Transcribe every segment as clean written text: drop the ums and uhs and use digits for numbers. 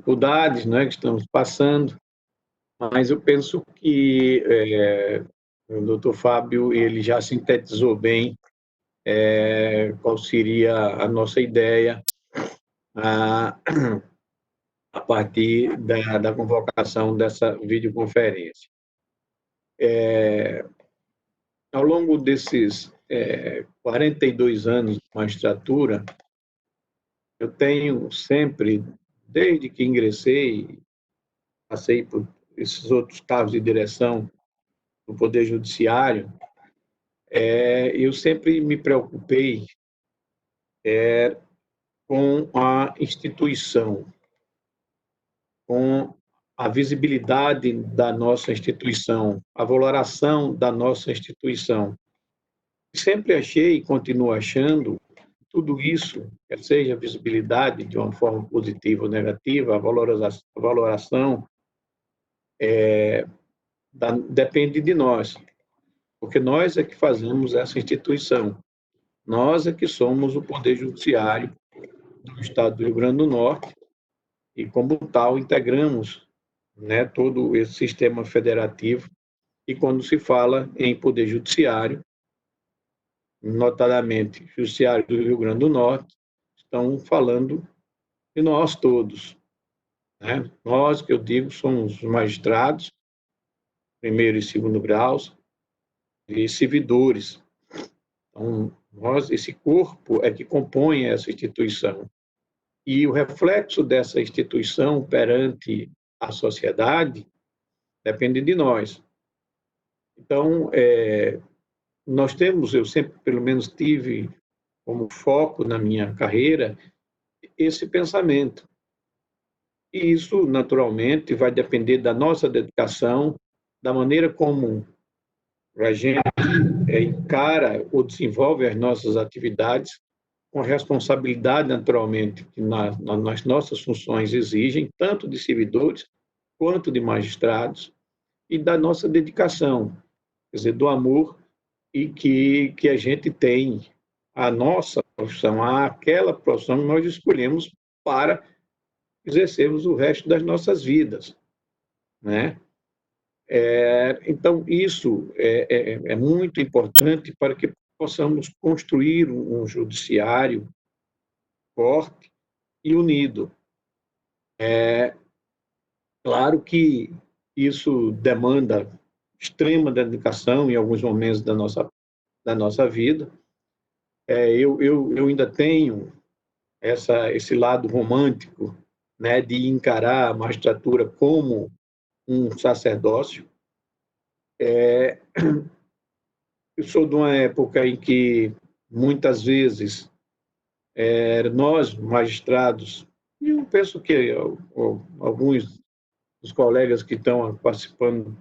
dificuldades, né, que estamos passando, mas eu penso que o doutor Fábio ele já sintetizou bem qual seria a nossa ideia a, a partir da convocação dessa videoconferência. Ao longo desses 42 anos de magistratura, eu tenho sempre, desde que ingressei, passei por esses outros cargos de direção do Poder Judiciário, eu sempre me preocupei com a instituição, com a visibilidade da nossa instituição, a valoração da nossa instituição. Sempre achei e continuo achando tudo isso, quer seja a visibilidade de uma forma positiva ou negativa, a valoração depende de nós, porque nós é que fazemos essa instituição. Nós é que somos o Poder Judiciário do Estado do Rio Grande do Norte e, como tal, integramos, né, todo esse sistema federativo. E quando se fala em Poder Judiciário, notadamente Judiciário do Rio Grande do Norte, estão falando de nós todos, né? Nós, que eu digo, somos os magistrados, primeiro e segundo graus, e servidores. Então, nós, esse corpo é que compõe essa instituição. E o reflexo dessa instituição perante a sociedade depende de nós. Então, nós temos, eu sempre, pelo menos, tive como foco na minha carreira esse pensamento. E isso, naturalmente, vai depender da nossa dedicação, da maneira como a gente encara ou desenvolve as nossas atividades, com a responsabilidade, naturalmente, que nas nossas funções exigem, tanto de servidores quanto de magistrados, e da nossa dedicação, quer dizer, do amor e que a gente tem à nossa profissão, àquela profissão que nós escolhemos para exercermos o resto das nossas vidas, né? Então, isso é muito importante para que possamos construir um judiciário forte e unido. Claro que isso demanda extrema dedicação em alguns momentos da nossa vida. Eu ainda tenho esse lado romântico, né, de encarar a magistratura como um sacerdócio. Eu sou de uma época em que, muitas vezes, nós, magistrados, e eu penso que alguns dos colegas que estão participando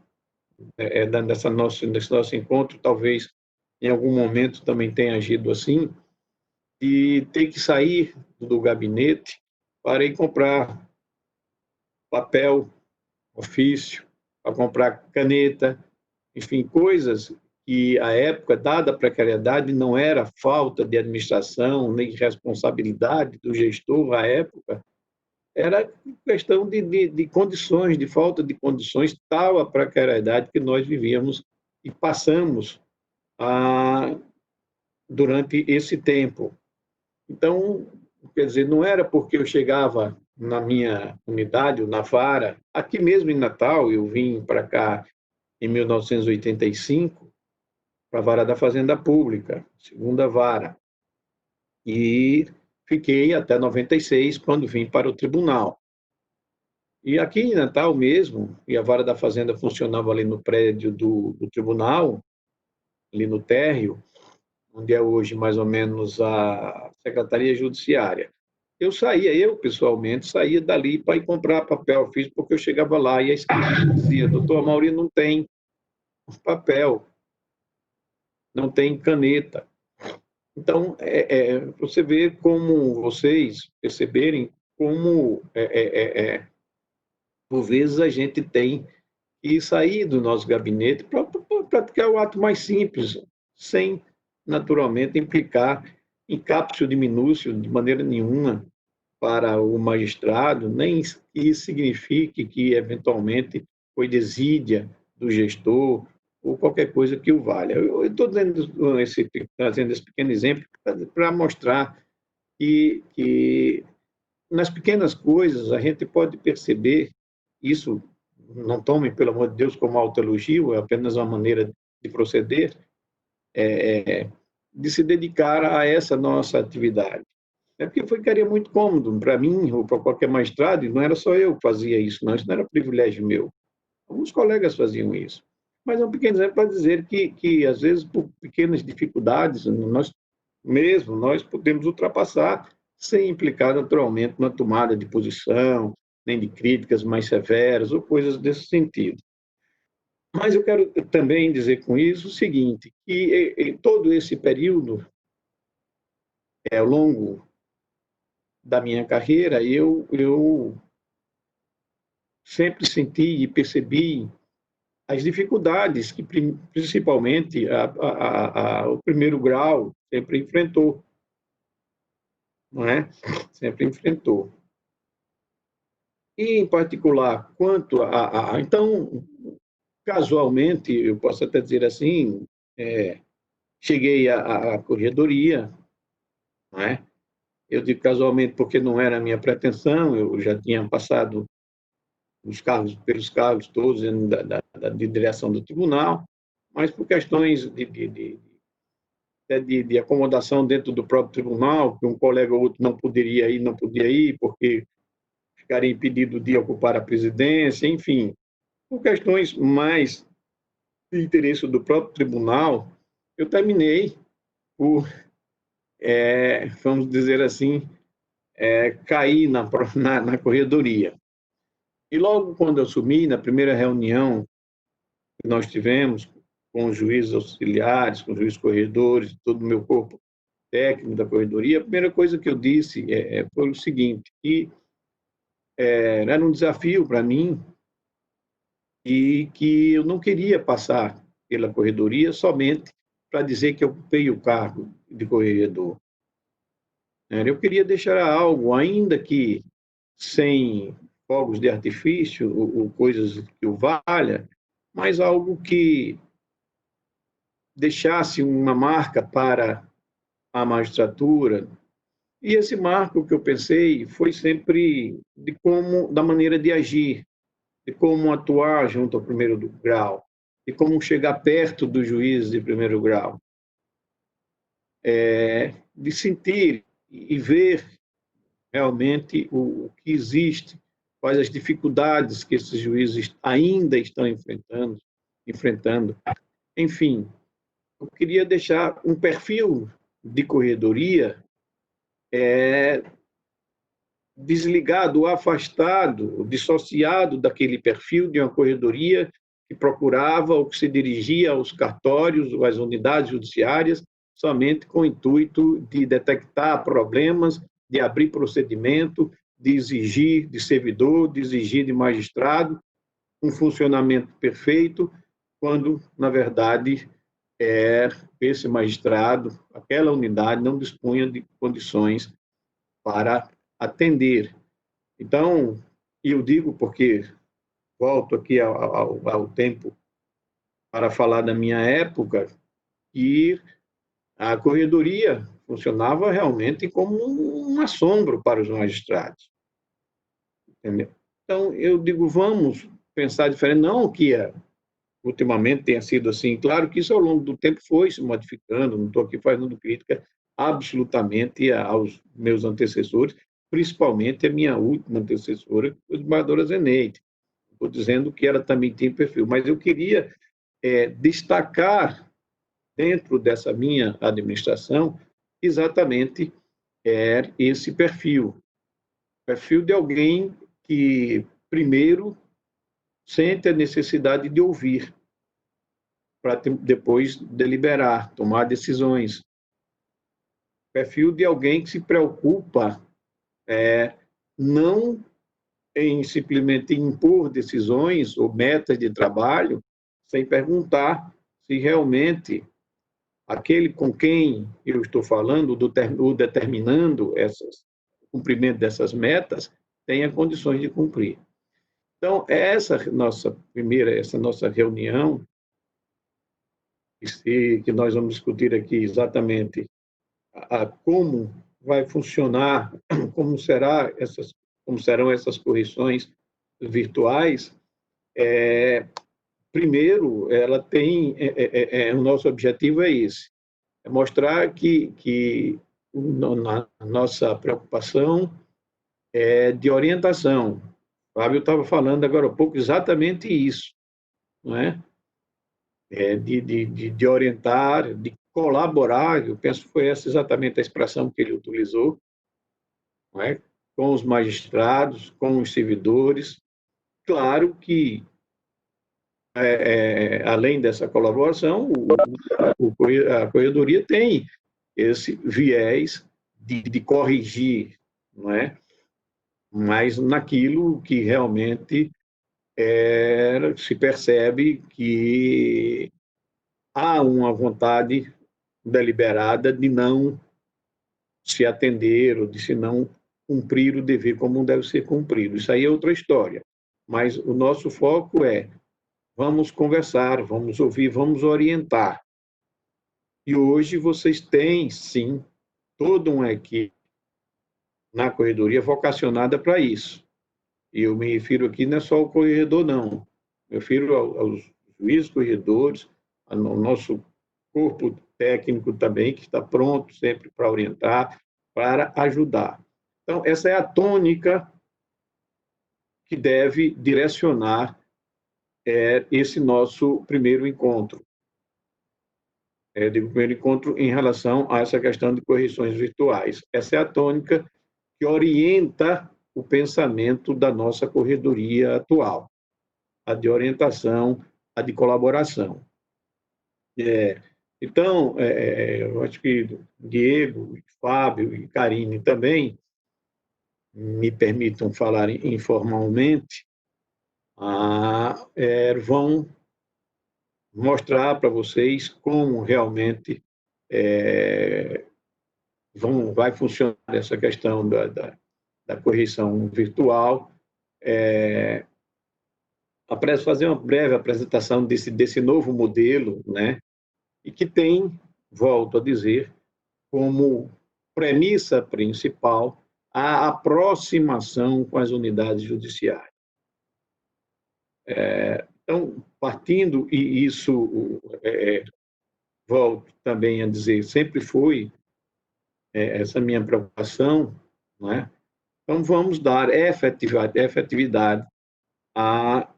desse nosso encontro, talvez em algum momento também tenha agido assim, e ter que sair do gabinete para ir comprar papel, ofício, para comprar caneta, enfim, coisas que, à época, dada a precariedade, não era falta de administração nem responsabilidade do gestor à época, era questão de condições, de falta de condições, tal a precariedade que nós vivíamos e passamos durante esse tempo. Então, quer dizer, não era porque eu chegava na minha unidade, ou na vara, aqui mesmo em Natal, eu vim para cá em 1985, para a vara da Fazenda Pública, segunda vara, e fiquei até 96, quando vim para o tribunal. E aqui em Natal mesmo, e a vara da Fazenda funcionava ali no prédio do tribunal, ali no térreo, onde é hoje mais ou menos a Secretaria Judiciária. Eu pessoalmente, saía dali para ir comprar papel ofício, porque eu chegava lá e a escrita dizia: doutor Amaury, não tem papel, não tem caneta. Então, você vê como vocês perceberem como, por vezes, a gente tem que sair do nosso gabinete para praticar o ato mais simples, sem, naturalmente, implicar em cápsula de minúcio de maneira nenhuma, para o magistrado, nem que isso signifique que, eventualmente, foi desídia do gestor ou qualquer coisa que o valha. Eu estou trazendo esse pequeno exemplo para mostrar que nas pequenas coisas a gente pode perceber isso. Não tome, pelo amor de Deus, como autoelogio, é apenas uma maneira de proceder, de se dedicar a essa nossa atividade. É porque ficaria muito cômodo para mim ou para qualquer magistrado, e não era só eu que fazia isso, não, isso não era privilégio meu. Alguns colegas faziam isso. Mas é um pequeno exemplo para dizer que, às vezes, por pequenas dificuldades, nós podemos ultrapassar sem implicar, naturalmente, na tomada de posição, nem de críticas mais severas ou coisas desse sentido. Mas eu quero também dizer com isso o seguinte, que em todo esse período, ao longo da minha carreira, eu sempre senti e percebi as dificuldades que, principalmente, o primeiro grau sempre enfrentou, não é? Sempre enfrentou. E, em particular, quanto então, casualmente, eu posso até dizer assim, cheguei à corredoria, não é? Eu digo casualmente porque não era a minha pretensão, eu já tinha passado pelos cargos todos de direção do tribunal, mas por questões de acomodação dentro do próprio tribunal, que um colega ou outro não poderia ir, não podia ir, porque ficaria impedido de ocupar a presidência, enfim, por questões mais de interesse do próprio tribunal, eu terminei por, vamos dizer assim, cair na corredoria. E logo quando eu assumi, na primeira reunião que nós tivemos com os juízes auxiliares, com os juízes corredores, todo o meu corpo técnico da corredoria, a primeira coisa que eu disse foi o seguinte, que era um desafio para mim e que eu não queria passar pela corredoria somente para dizer que eu ocupei o cargo de corregedor. Eu queria deixar algo, ainda que sem fogos de artifício ou coisas que o valha, mas algo que deixasse uma marca para a magistratura. E esse marco que eu pensei foi sempre da maneira de agir, de como atuar junto ao primeiro grau, de como chegar perto dos juízes de primeiro grau, de sentir e ver realmente o que existe, quais as dificuldades que esses juízes ainda estão enfrentando. Enfim, eu queria deixar um perfil de corredoria desligado, afastado, dissociado daquele perfil de uma corredoria que procurava ou que se dirigia aos cartórios ou às unidades judiciárias somente com o intuito de detectar problemas, de abrir procedimento, de exigir de servidor, de exigir de magistrado um funcionamento perfeito, quando, na verdade, esse magistrado, aquela unidade, não dispunha de condições para atender. Então, eu digo porque volto aqui ao tempo para falar da minha época, que a corredoria funcionava realmente como um assombro para os magistrados. Entendeu? Então, eu digo, vamos pensar diferente, não que ultimamente tenha sido assim, claro que isso ao longo do tempo foi se modificando, não estou aqui fazendo crítica absolutamente aos meus antecessores, principalmente a minha última antecessora, que foi a desembargadora Zeneide. Estou dizendo que ela também tem perfil, mas eu queria destacar dentro dessa minha administração exatamente esse perfil de alguém que, primeiro, sente a necessidade de ouvir, para depois deliberar, tomar decisões. Perfil de alguém que se preocupa não em simplesmente impor decisões ou metas de trabalho, sem perguntar se realmente aquele com quem eu estou falando, o determinando essas cumprimento dessas metas tenha condições de cumprir. Então, essa nossa reunião, que nós vamos discutir aqui exatamente como vai funcionar, como serão essas correções virtuais. Primeiro, ela tem, o nosso objetivo é esse, é mostrar que a nossa preocupação é de orientação. O Fábio estava falando agora há pouco exatamente isso, não é? De orientar, de colaborar, eu penso que foi essa exatamente a expressão que ele utilizou, não é? Com os magistrados, com os servidores. Claro que, além dessa colaboração, a corredoria tem esse viés de corrigir, não é? Mas naquilo que realmente se percebe que há uma vontade deliberada de não se atender ou de se não cumprir o dever como deve ser cumprido. Isso aí é outra história. Mas o nosso foco é: vamos conversar, vamos ouvir, vamos orientar. E hoje vocês têm, sim, toda uma equipe na corredoria vocacionada para isso. E eu me refiro aqui não é só ao corredor, não. Me refiro aos juízes corredores, ao nosso corpo técnico também, que está pronto sempre para orientar, para ajudar. Então, essa é a tônica que deve direcionar esse nosso primeiro encontro. Primeiro encontro em relação a essa questão de correções virtuais. Essa é a tônica que orienta o pensamento da nossa corredoria atual, a de orientação, a de colaboração. Então, eu acho que Diego, Fábio e Karine também me permitam falar informalmente, vão mostrar para vocês como realmente vai funcionar essa questão da correção virtual. Fazer uma breve apresentação desse novo modelo, né? E que tem, volto a dizer, como premissa principal a aproximação com as unidades judiciárias. Então, partindo, e isso, volto também a dizer, sempre foi essa minha preocupação, não é? Então, vamos dar efetividade a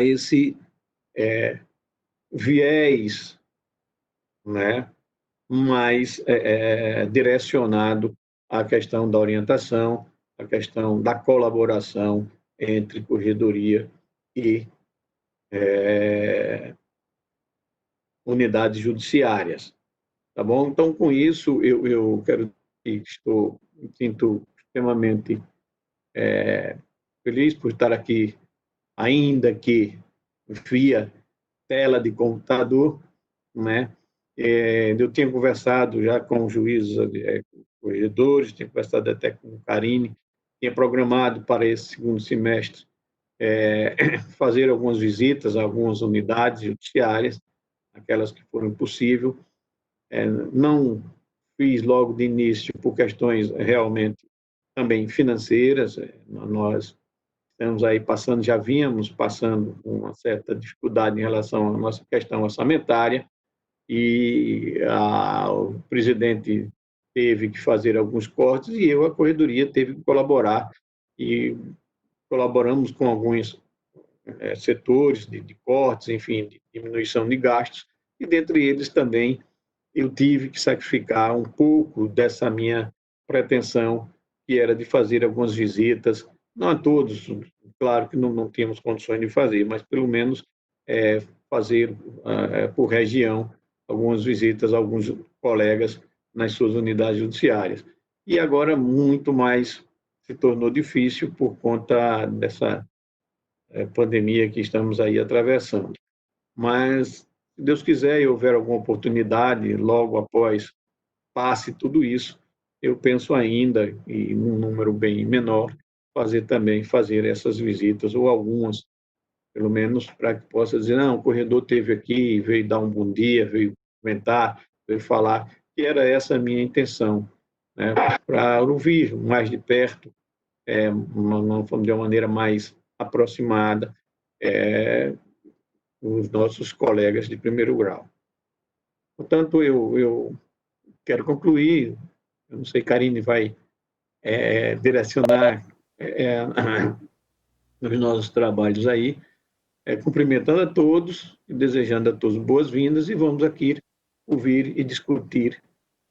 esse viés, né, mais direcionado à questão da orientação, à questão da colaboração entre corredoria e unidades judiciárias, tá bom? Então, com isso, eu quero me sinto extremamente feliz por estar aqui, ainda que via tela de computador, né? Eu tinha conversado já com os juízes, corregedores, tinha conversado até com o Karine, tinha programado para esse segundo semestre fazer algumas visitas a algumas unidades judiciárias, aquelas que foram possível. Não fiz logo de início por questões realmente também financeiras. Nós estamos aí já vínhamos passando uma certa dificuldade em relação à nossa questão orçamentária, e o presidente teve que fazer alguns cortes e a corredoria teve que colaborar, e colaboramos com alguns setores de cortes, enfim, de diminuição de gastos, e dentre eles também eu tive que sacrificar um pouco dessa minha pretensão, que era de fazer algumas visitas, não a todos, claro que não tínhamos condições de fazer, mas pelo menos fazer por região algumas visitas a alguns colegas nas suas unidades judiciárias. E agora muito mais se tornou difícil por conta dessa pandemia que estamos aí atravessando. Mas, se Deus quiser e houver alguma oportunidade, logo após passe tudo isso, eu penso ainda, e num número bem menor, fazer essas visitas, ou algumas, pelo menos para que possa dizer, não, o corredor teve aqui, veio dar um bom dia, veio comentar, veio falar, que era essa a minha intenção, né, para ouvir mais de perto, de uma maneira mais aproximada, os nossos colegas de primeiro grau. Portanto, eu quero concluir, eu não sei, Karine vai direcionar os nossos trabalhos aí, cumprimentando a todos e desejando a todos boas-vindas, e vamos aqui ouvir e discutir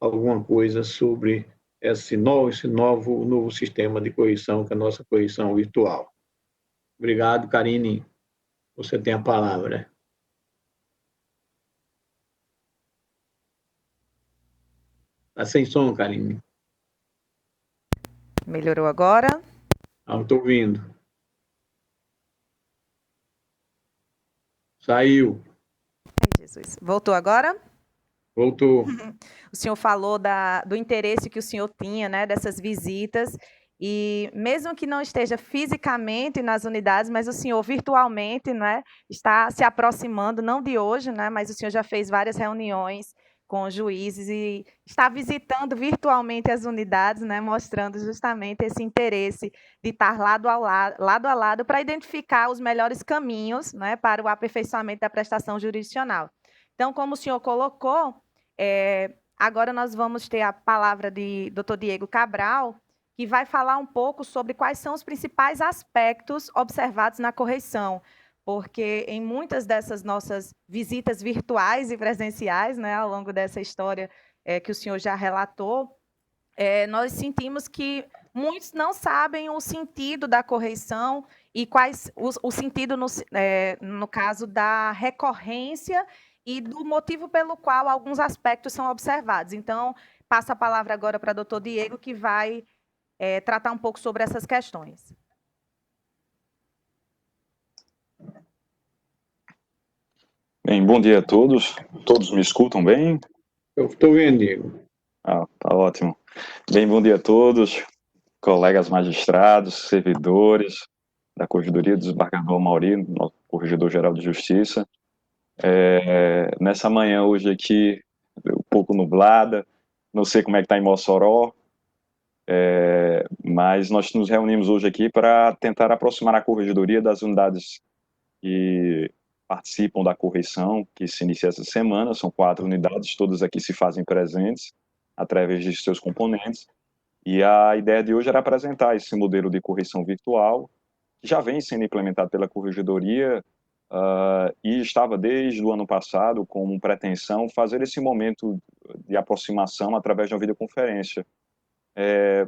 alguma coisa sobre esse novo sistema de correção, que é a nossa correção virtual. Obrigado, Karine. Você tem a palavra. Está sem som, Karine. Melhorou agora? Não estou ouvindo. Saiu. Ai, Jesus. Voltou agora? Voltou. O senhor falou do interesse que o senhor tinha, né, dessas visitas, e mesmo que não esteja fisicamente nas unidades, mas o senhor virtualmente, né, está se aproximando, não de hoje, né, mas o senhor já fez várias reuniões com juízes e está visitando virtualmente as unidades, né, mostrando justamente esse interesse de estar lado a lado para identificar os melhores caminhos, né, para o aperfeiçoamento da prestação jurisdicional. Então, como o senhor colocou, agora nós vamos ter a palavra de Dr. Diego Cabral, que vai falar um pouco sobre quais são os principais aspectos observados na correição, porque em muitas dessas nossas visitas virtuais e presenciais, né, ao longo dessa história que o senhor já relatou, nós sentimos que muitos não sabem o sentido da correição e o sentido no caso da recorrência e do motivo pelo qual alguns aspectos são observados. Então, passo a palavra agora para o doutor Diego, que vai tratar um pouco sobre essas questões. Bem, bom dia a todos. Todos me escutam bem? Eu estou vendo, Diego. Tá ótimo. Bem, bom dia a todos, colegas magistrados, servidores da Corregedoria do Desembargador Mauri, nosso Corregedor-Geral de Justiça. Nessa manhã hoje aqui, um pouco nublada, não sei como é que está em Mossoró, mas nós nos reunimos hoje aqui para tentar aproximar a Corregedoria das unidades que participam da correição, que se inicia essa semana. São 4 unidades, todas aqui se fazem presentes através de seus componentes, e a ideia de hoje era apresentar esse modelo de correição virtual, que já vem sendo implementado pela Corregedoria, e estava desde o ano passado com pretensão fazer esse momento de aproximação através de uma videoconferência.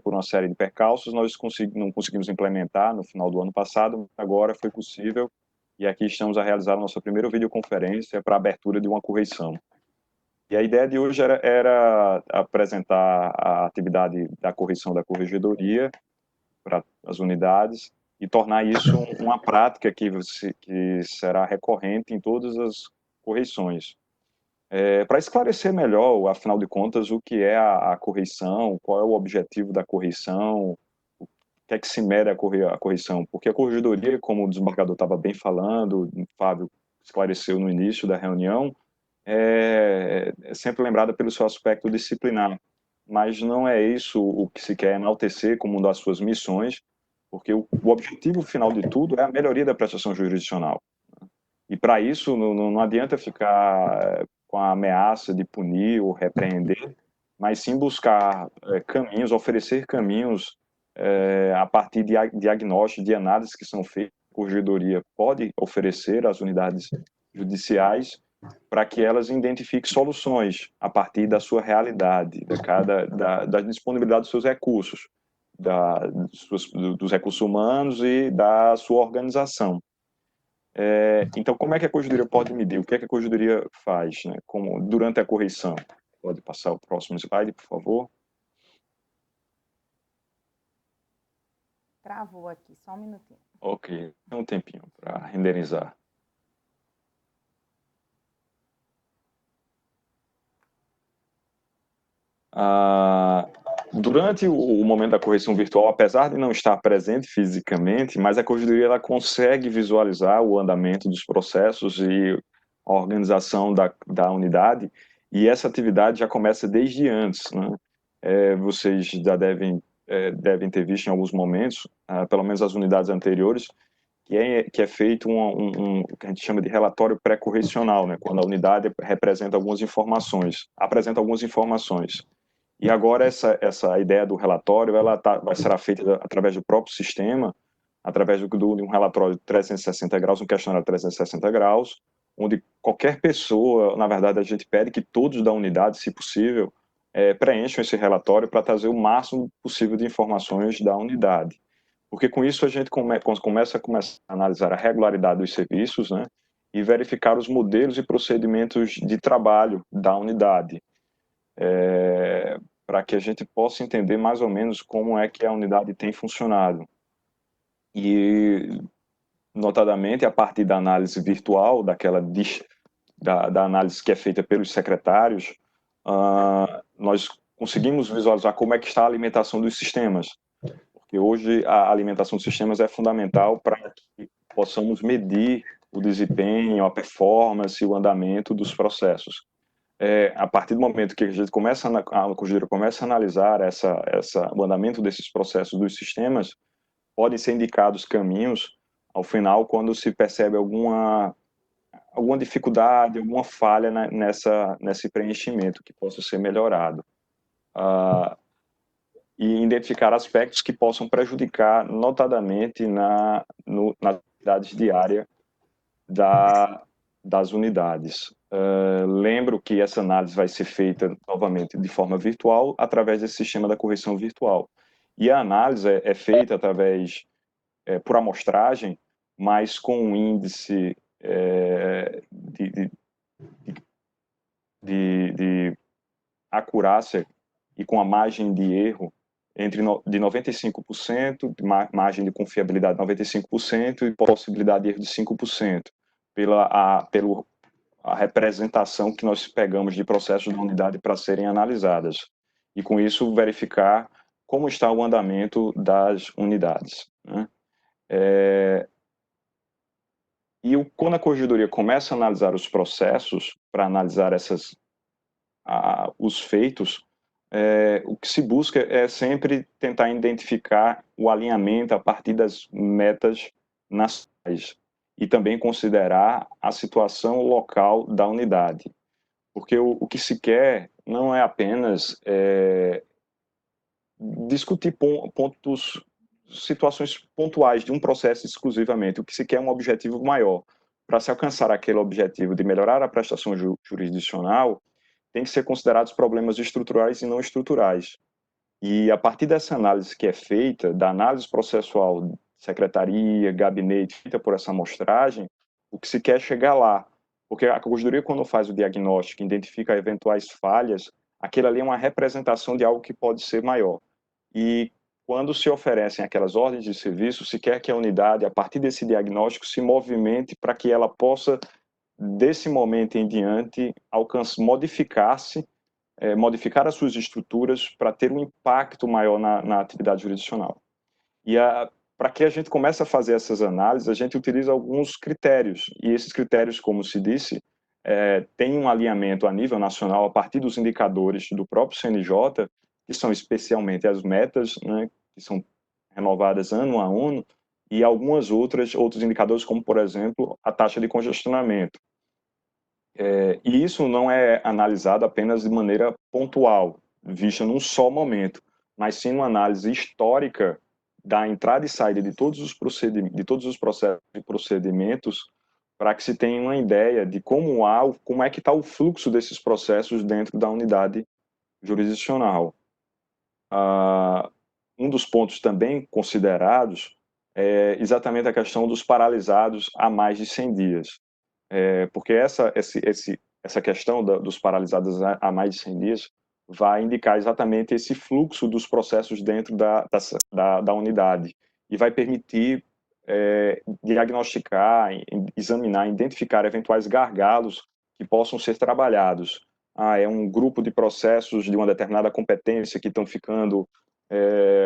Por uma série de percalços, nós não conseguimos implementar no final do ano passado, agora foi possível, e aqui estamos a realizar a nossa primeira videoconferência para a abertura de uma correição. E a ideia de hoje era apresentar a atividade da correição da Corregedoria para as unidades e tornar isso uma prática que será recorrente em todas as correições. Para esclarecer melhor, afinal de contas, o que é a correição, qual é o objetivo da correição, o que é que se mede a correição, porque a Corregedoria, como o desembargador estava bem falando, o Fábio esclareceu no início da reunião, é sempre lembrada pelo seu aspecto disciplinar, mas não é isso o que se quer enaltecer como uma das suas missões, porque o objetivo final de tudo é a melhoria da prestação jurisdicional. E para isso não adianta ficar com a ameaça de punir ou repreender, mas sim buscar caminhos, oferecer caminhos a partir de diagnósticos, de análises que são feitas. A Corregedoria pode oferecer às unidades judiciais para que elas identifiquem soluções a partir da sua realidade, da disponibilidade dos seus recursos, dos recursos humanos e da sua organização. Então, como é que a Corregedoria pode medir? O que é que a Corregedoria faz, né, durante a correição? Pode passar o próximo slide, por favor? Travou aqui, só um minutinho. Ok, tem um tempinho para renderizar. Durante o momento da correção virtual, apesar de não estar presente fisicamente, mas a corregedoria ela consegue visualizar o andamento dos processos e a organização da unidade, e essa atividade já começa desde antes, né? Vocês já devem ter visto em alguns momentos, pelo menos as unidades anteriores, que é feito o que a gente chama de relatório pré-correcional, né? Quando a unidade apresenta algumas informações. E agora essa ideia do relatório, vai ser feita através do próprio sistema, através de um relatório de 360 graus, um questionário de 360 graus, onde qualquer pessoa, na verdade, a gente pede que todos da unidade, se possível, preencham esse relatório para trazer o máximo possível de informações da unidade. Porque com isso a gente começa a analisar a regularidade dos serviços, né, e verificar os modelos e procedimentos de trabalho da unidade, para que a gente possa entender mais ou menos como é que a unidade tem funcionado. E, notadamente, a partir da análise virtual, da análise que é feita pelos secretários, nós conseguimos visualizar como é que está a alimentação dos sistemas, porque hoje a alimentação dos sistemas é fundamental para que possamos medir o desempenho, a performance e o andamento dos processos. A partir do momento que a gente a corregedoria começa a analisar o andamento desses processos dos sistemas, podem ser indicados caminhos ao final quando se percebe alguma dificuldade, alguma falha nesse preenchimento que possa ser melhorado. E identificar aspectos que possam prejudicar, notadamente, nas atividades diárias das unidades. Lembro que essa análise vai ser feita novamente de forma virtual, através desse sistema da correção virtual. E a análise é feita através, por amostragem, mas com um índice de acurácia e com a margem de erro de 95%, margem de confiabilidade de 95% e possibilidade de erro de 5%, pela representação que nós pegamos de processos da unidade para serem analisadas. E com isso verificar como está o andamento das unidades, né? Quando a corregedoria começa a analisar os processos, para analisar os feitos, o que se busca é sempre tentar identificar o alinhamento a partir das metas nacionais e também considerar a situação local da unidade. Porque o que se quer não é apenas discutir situações pontuais de um processo exclusivamente. O que se quer é um objetivo maior. Para se alcançar aquele objetivo de melhorar a prestação jurisdicional, tem que ser considerados problemas estruturais e não estruturais. E a partir dessa análise que é feita, da análise processual, secretaria, gabinete, feita por essa amostragem, o que se quer é chegar lá. Porque a corregedoria, quando faz o diagnóstico, identifica eventuais falhas, aquilo ali é uma representação de algo que pode ser maior. E quando se oferecem aquelas ordens de serviço, se quer que a unidade, a partir desse diagnóstico, se movimente para que ela possa, desse momento em diante, modificar as suas estruturas para ter um impacto maior na atividade jurisdicional. E para que a gente comece a fazer essas análises, a gente utiliza alguns critérios, e esses critérios, como se disse, têm um alinhamento a nível nacional a partir dos indicadores do próprio CNJ, que são especialmente as metas, né, que são renovadas ano a ano, e alguns outros indicadores, como, por exemplo, a taxa de congestionamento. E isso não é analisado apenas de maneira pontual, vista num só momento, mas sim uma análise histórica da entrada e saída de todos os processos e procedimentos, para que se tenha uma ideia de como é que está o fluxo desses processos dentro da unidade jurisdicional. Um dos pontos também considerados é exatamente a questão dos paralisados há mais de 100 dias. Porque essa questão dos paralisados há mais de 100 dias vai indicar exatamente esse fluxo dos processos dentro da unidade e vai permitir diagnosticar, examinar, identificar eventuais gargalos que possam ser trabalhados é um grupo de processos de uma determinada competência que estão ficando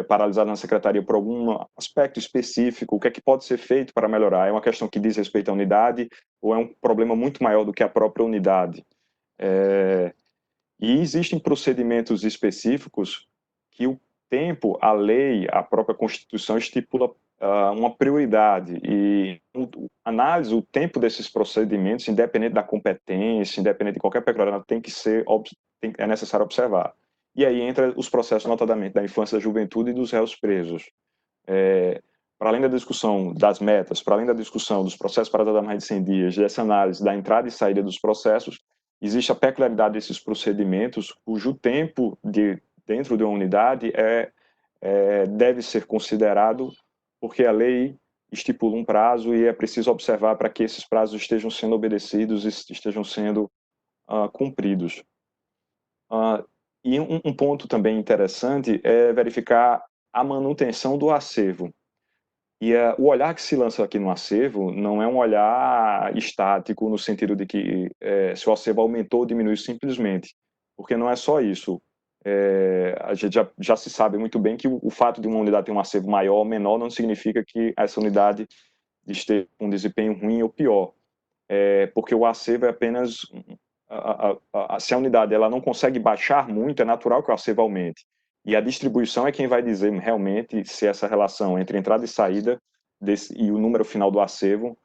paralisados na secretaria por algum aspecto específico, o que é que pode ser feito para melhorar? É uma questão que diz respeito à unidade ou é um problema muito maior do que a própria unidade? E existem procedimentos específicos que o tempo, a lei, a própria Constituição estipula uma prioridade e análise, o tempo desses procedimentos, independente da competência, independente de qualquer peculiaridade, é necessário observar. E aí entra os processos, notadamente, da infância, da juventude e dos réus presos. Para além da discussão das metas, para além da discussão dos processos para dar mais de 100 dias, dessa análise da entrada e saída dos processos, existe a peculiaridade desses procedimentos, cujo tempo dentro de uma unidade deve ser considerado, porque a lei estipula um prazo e é preciso observar para que esses prazos estejam sendo obedecidos e estejam sendo cumpridos. E um ponto também interessante é verificar a manutenção do acervo. E o olhar que se lança aqui no acervo não é um olhar estático, no sentido de que se o acervo aumentou ou diminuiu simplesmente, porque não é só isso. A gente já se sabe muito bem que o fato de uma unidade ter um acervo maior ou menor não significa que essa unidade esteja com um desempenho ruim ou pior, porque o acervo é apenas... se a unidade ela não consegue baixar muito, é natural que o acervo aumente. E a distribuição é quem vai dizer realmente se essa relação entre entrada e saída e o número final do acervo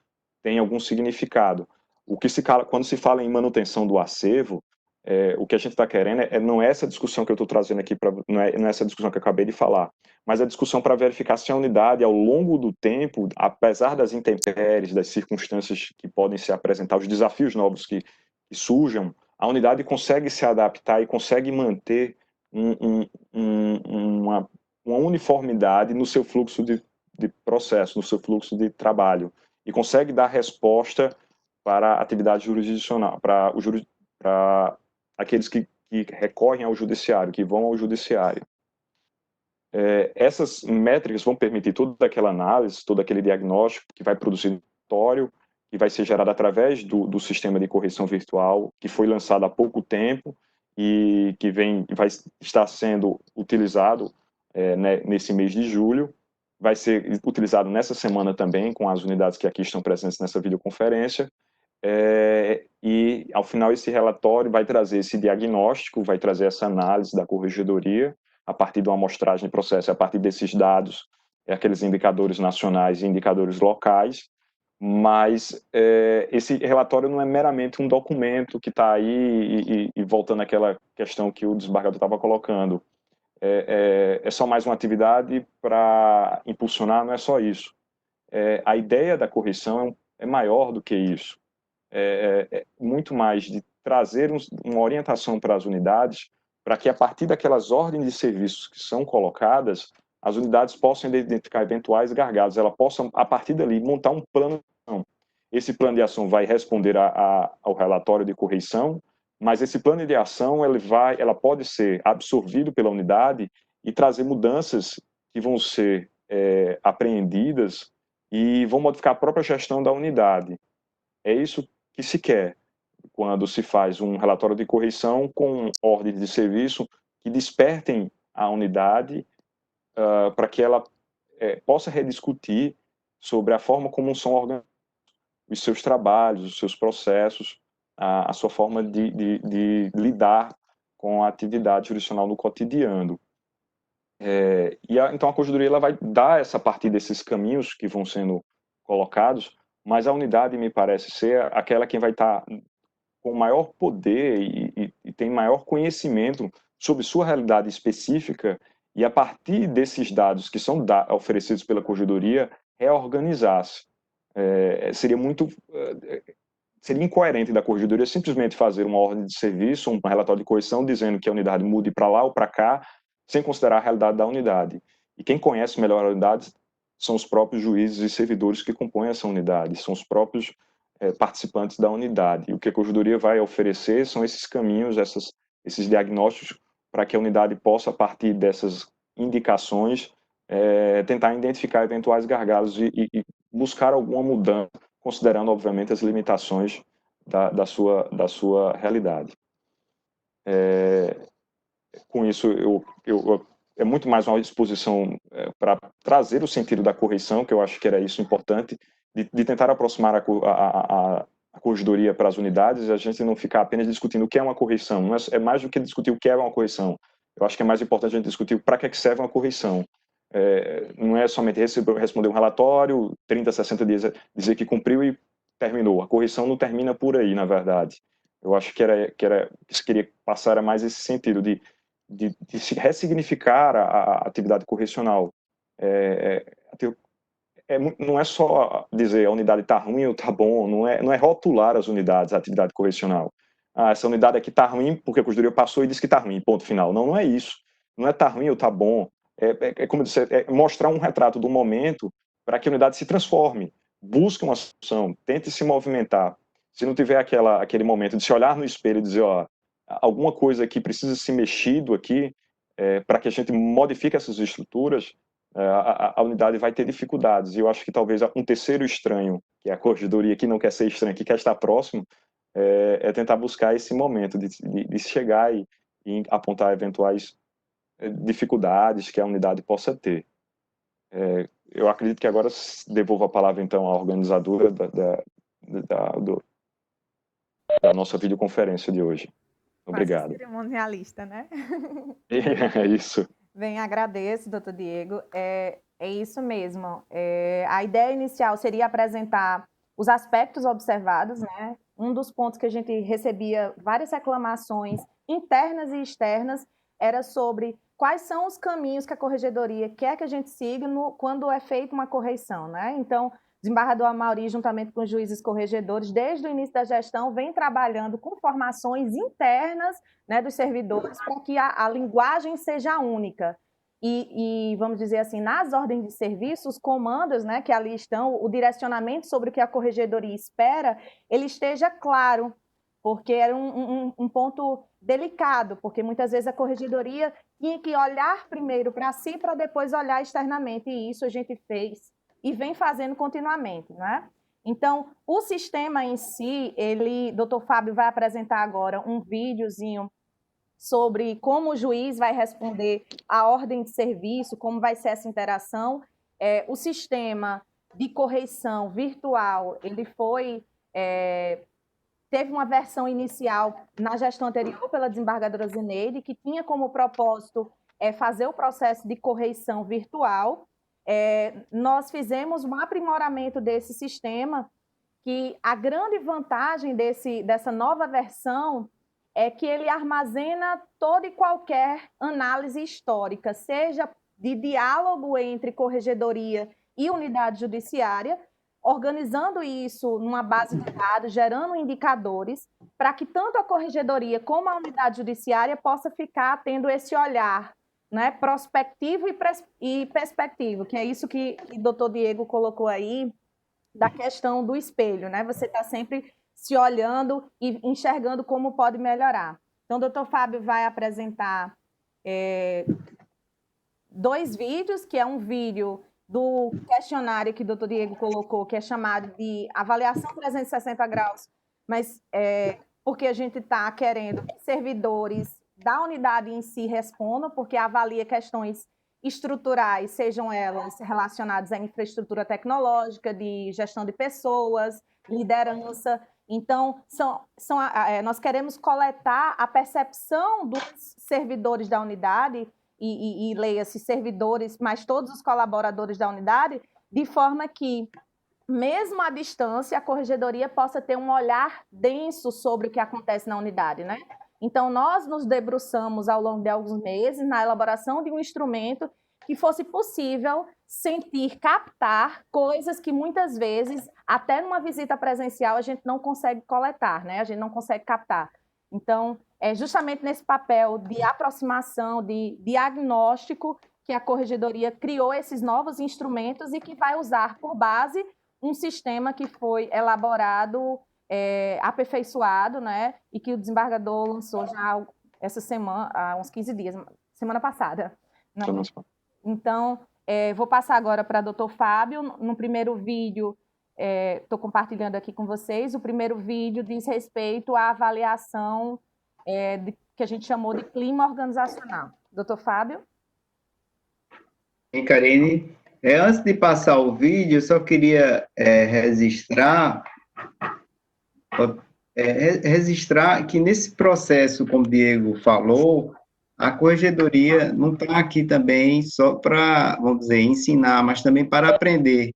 tem algum significado. Quando se fala em manutenção do acervo, o que a gente está querendo não é essa discussão que eu estou trazendo aqui, não é essa discussão que eu acabei de falar, mas a discussão para verificar se a unidade, ao longo do tempo, apesar das intempéries, das circunstâncias que podem se apresentar, os desafios novos que surjam, a unidade consegue se adaptar e consegue manter uma uniformidade no seu fluxo de processo, no seu fluxo de trabalho, e consegue dar resposta para a atividade jurisdicional, para aqueles que recorrem ao judiciário, que vão ao judiciário. Essas métricas vão permitir toda aquela análise, todo aquele diagnóstico que vai produzir no escritório, que vai ser gerado através do sistema de correção virtual, que foi lançado há pouco tempo e que vai estar sendo utilizado nesse mês de julho. Vai ser utilizado nessa semana também, com as unidades que aqui estão presentes nessa videoconferência. E, ao final, esse relatório vai trazer esse diagnóstico, vai trazer essa análise da corregedoria, a partir de uma amostragem de processo, a partir desses dados, aqueles indicadores nacionais e indicadores locais, mas esse relatório não é meramente um documento que está aí, e voltando àquela questão que o desembargador estava colocando, é só mais uma atividade para impulsionar, não é só isso. A ideia da correção é maior do que isso. Muito mais de trazer uma orientação para as unidades, para que a partir daquelas ordens de serviços que são colocadas, as unidades possam identificar eventuais gargalos, elas possam, a partir dali, montar um plano de ação. Esse plano de ação vai responder ao relatório de correção, mas esse plano de ação ela pode ser absorvido pela unidade e trazer mudanças que vão ser apreendidas e vão modificar a própria gestão da unidade. É isso que se quer quando se faz um relatório de correção com ordens de serviço que despertem a unidade para que ela possa rediscutir sobre a forma como são organizados os seus trabalhos, os seus processos, a sua forma de lidar com a atividade jurisdicional no cotidiano. Então a corregedoria ela vai dar essa partir desses caminhos que vão sendo colocados, mas a unidade me parece ser aquela que vai estar com maior poder e tem maior conhecimento sobre sua realidade específica e, a partir desses dados que são oferecidos pela corregedoria, reorganizar-se. Seria incoerente da corregedoria simplesmente fazer uma ordem de serviço, um relatório de correção, dizendo que a unidade mude para lá ou para cá, sem considerar a realidade da unidade. E quem conhece melhor a unidade são os próprios juízes e servidores que compõem essa unidade, são os próprios participantes da unidade. E o que a corregedoria vai oferecer são esses caminhos, esses diagnósticos, para que a unidade possa, a partir dessas indicações, tentar identificar eventuais gargalos e buscar alguma mudança, considerando, obviamente, as limitações da sua realidade. Com isso, é muito mais uma exposição para trazer o sentido da correção, que eu acho que era isso importante, de tentar aproximar a corregedoria para as unidades, e a gente não ficar apenas discutindo o que é uma correção. Não é mais do que discutir o que é uma correção. Eu acho que é mais importante a gente discutir para que serve uma correção. Não é somente responder um relatório, 30, 60 dias, dizer que cumpriu e terminou. A correção não termina por aí, na verdade. Eu acho que se queria passar mais esse sentido de se ressignificar a atividade correcional. Não é só dizer a unidade está ruim ou está bom, não é rotular as unidades, a atividade correcional. Essa unidade aqui está ruim porque a corregedoria passou e disse que está ruim, ponto final. Não é isso. Não é está ruim ou está bom. Como eu disse, mostrar um retrato do momento para que a unidade se transforme, busque uma solução, tente se movimentar. Se não tiver aquele momento de se olhar no espelho e dizer, ó, alguma coisa aqui precisa ser mexido aqui, para que a gente modifique essas estruturas, a unidade vai ter dificuldades. E eu acho que talvez um terceiro estranho, que é a corregedoria, que não quer ser estranho, que quer estar próximo, é tentar buscar esse momento de chegar e apontar eventuais dificuldades que a unidade possa ter. Eu acredito que agora devolvo a palavra, então, à organizadora da nossa videoconferência de hoje. Obrigado. Cerimonialista, né? É isso. Bem, agradeço, doutor Diego. É isso mesmo. A ideia inicial seria apresentar os aspectos observados, né? Um dos pontos que a gente recebia várias reclamações internas e externas era sobre quais são os caminhos que a corregedoria quer que a gente siga quando é feita uma correção, né? Então, o desembargador Amaury, juntamente com os juízes corregedores, desde o início da gestão, vem trabalhando com formações internas, né, dos servidores para que a linguagem seja única. E, vamos dizer assim, nas ordens de serviço, os comandos, né, que ali estão, o direcionamento sobre o que a corregedoria espera, ele esteja claro, porque era um ponto delicado, porque muitas vezes a corregedoria tinha que olhar primeiro para si, para depois olhar externamente, e isso a gente fez e vem fazendo continuamente, né? Então, o sistema em si, doutor Fábio vai apresentar agora um videozinho sobre como o juiz vai responder à ordem de serviço, como vai ser essa interação. O sistema de correição virtual, ele teve uma versão inicial na gestão anterior pela desembargadora Zeneide, que tinha como propósito fazer o processo de correição virtual. Nós fizemos um aprimoramento desse sistema, que a grande vantagem dessa nova versão é que ele armazena toda e qualquer análise histórica, seja de diálogo entre corregedoria e unidade judiciária, organizando isso numa base de dados, gerando indicadores, para que tanto a corregedoria como a unidade judiciária possa ficar tendo esse olhar, né, prospectivo e perspectivo, que é isso que o doutor Diego colocou aí, da questão do espelho, né? Você está sempre se olhando e enxergando como pode melhorar. Então, o doutor Fábio vai apresentar 2 vídeos, que é um vídeo do questionário que o doutor Diego colocou, que é chamado de avaliação 360 graus, mas porque a gente está querendo que servidores da unidade em si respondam, porque avalia questões estruturais, sejam elas relacionadas à infraestrutura tecnológica, de gestão de pessoas, liderança. Então, nós queremos coletar a percepção dos servidores da unidade, e leia-se servidores, mas todos os colaboradores da unidade, de forma que, mesmo à distância, a corregedoria possa ter um olhar denso sobre o que acontece na unidade, né? Então, nós nos debruçamos ao longo de alguns meses na elaboração de um instrumento que fosse possível sentir, captar coisas que muitas vezes, até numa visita presencial, a gente não consegue coletar, né? A gente não consegue captar. Então, é justamente nesse papel de aproximação, de diagnóstico, que a corregedoria criou esses novos instrumentos e que vai usar por base um sistema que foi elaborado, aperfeiçoado, né? E que o desembargador lançou já essa semana, há uns 15 dias, semana passada. Então, vou passar agora para o doutor Fábio. No primeiro vídeo, estou compartilhando aqui com vocês, o primeiro vídeo diz respeito à avaliação que a gente chamou de clima organizacional. Doutor Fábio? E Karine, antes de passar o vídeo, eu só queria registrar que nesse processo, como o Diego falou, a corregedoria não está aqui também só para, vamos dizer, ensinar, mas também para aprender,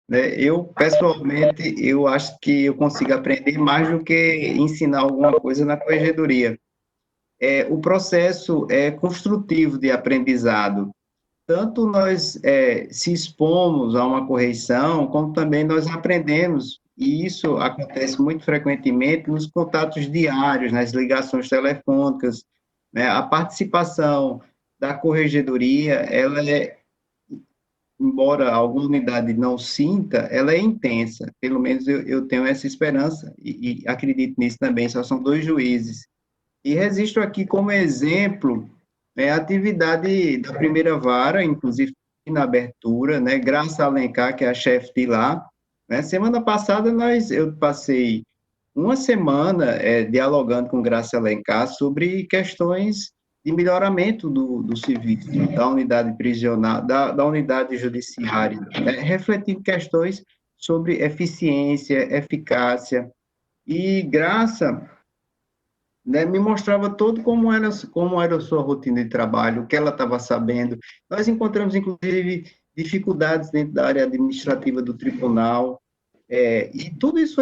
né? Eu, pessoalmente, eu acho que eu consigo aprender mais do que ensinar alguma coisa na corregedoria. O processo é construtivo de aprendizado. Tanto nós se expomos a uma correção, como também nós aprendemos, e isso acontece muito frequentemente nos contatos diários, nas ligações telefônicas, né? A participação da corregedoria, ela embora alguma unidade não sinta, ela é intensa, pelo menos eu tenho essa esperança, e acredito nisso também, só são 2 juízes. E registro aqui como exemplo a atividade da primeira vara, inclusive na abertura, né, Graça Alencar, que é a chefe de lá, né, semana passada eu passei uma semana dialogando com Graça Alencar sobre questões de melhoramento do serviço, da unidade prisional, da unidade judiciária, né, refletindo questões sobre eficiência, eficácia, e Graça, né, me mostrava todo como era a sua rotina de trabalho, o que ela estava sabendo. Nós encontramos, inclusive, dificuldades dentro da área administrativa do tribunal, e tudo isso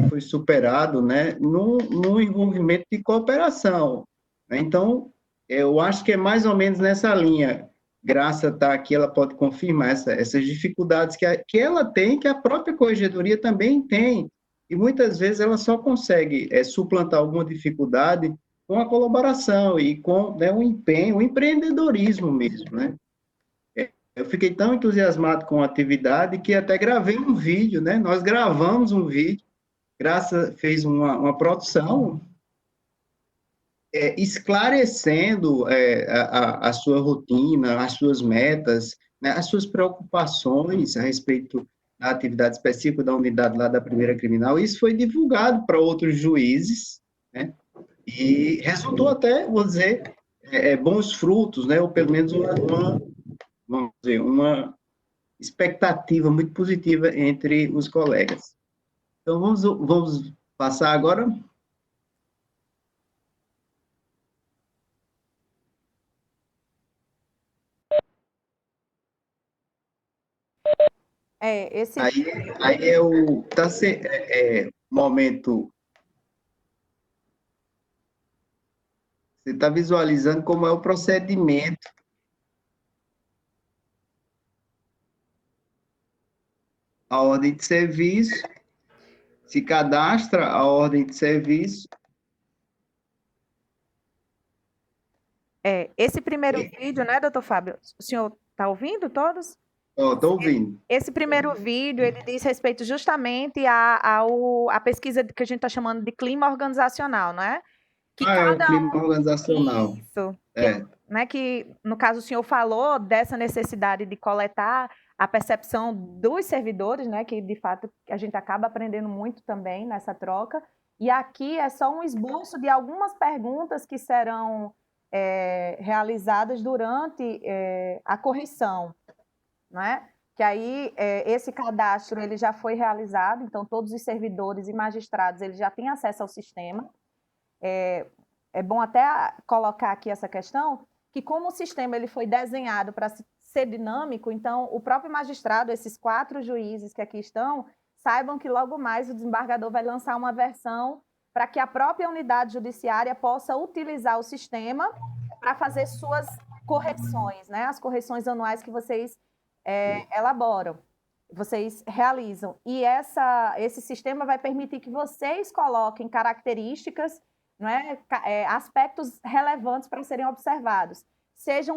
foi superado, né, num envolvimento de cooperação, né? Então, eu acho que é mais ou menos nessa linha. Graça está aqui, ela pode confirmar essas dificuldades que ela tem, que a própria corregedoria também tem, e muitas vezes ela só consegue suplantar alguma dificuldade com a colaboração e com, né, o empenho, o empreendedorismo mesmo, né? Eu fiquei tão entusiasmado com a atividade que até gravei um vídeo, né? Nós gravamos um vídeo, Graça fez uma produção esclarecendo a sua rotina, as suas metas, né, as suas preocupações a respeito da atividade específica da unidade lá da primeira criminal. Isso foi divulgado para outros juízes, né, e resultou até, vou dizer, bons frutos, né, ou pelo menos vamos dizer, uma expectativa muito positiva entre os colegas. Então, vamos passar agora. Aí é o momento. Você está visualizando como é o procedimento. A ordem de serviço, se cadastra a ordem de serviço. Esse primeiro vídeo, né, doutor Fábio? O senhor está ouvindo todos? Estou ouvindo. Esse primeiro vídeo, ele diz respeito justamente à pesquisa que a gente está chamando de clima organizacional, não é? É o clima organizacional. Isso. Que, no caso, o senhor falou dessa necessidade de coletar a percepção dos servidores, né, que, de fato, a gente acaba aprendendo muito também nessa troca. E aqui é só um esboço de algumas perguntas que serão realizadas durante a correção, não é? Que aí esse cadastro ele já foi realizado, então todos os servidores e magistrados eles já têm acesso ao sistema. É bom até colocar aqui essa questão, que como o sistema ele foi desenhado para ser dinâmico, então o próprio magistrado, esses 4 juízes que aqui estão, saibam que logo mais o desembargador vai lançar uma versão para que a própria unidade judiciária possa utilizar o sistema para fazer suas correções, né? As correções anuais que vocês elaboram, vocês realizam. E esse sistema vai permitir que vocês coloquem características, não é? Aspectos relevantes para serem observados.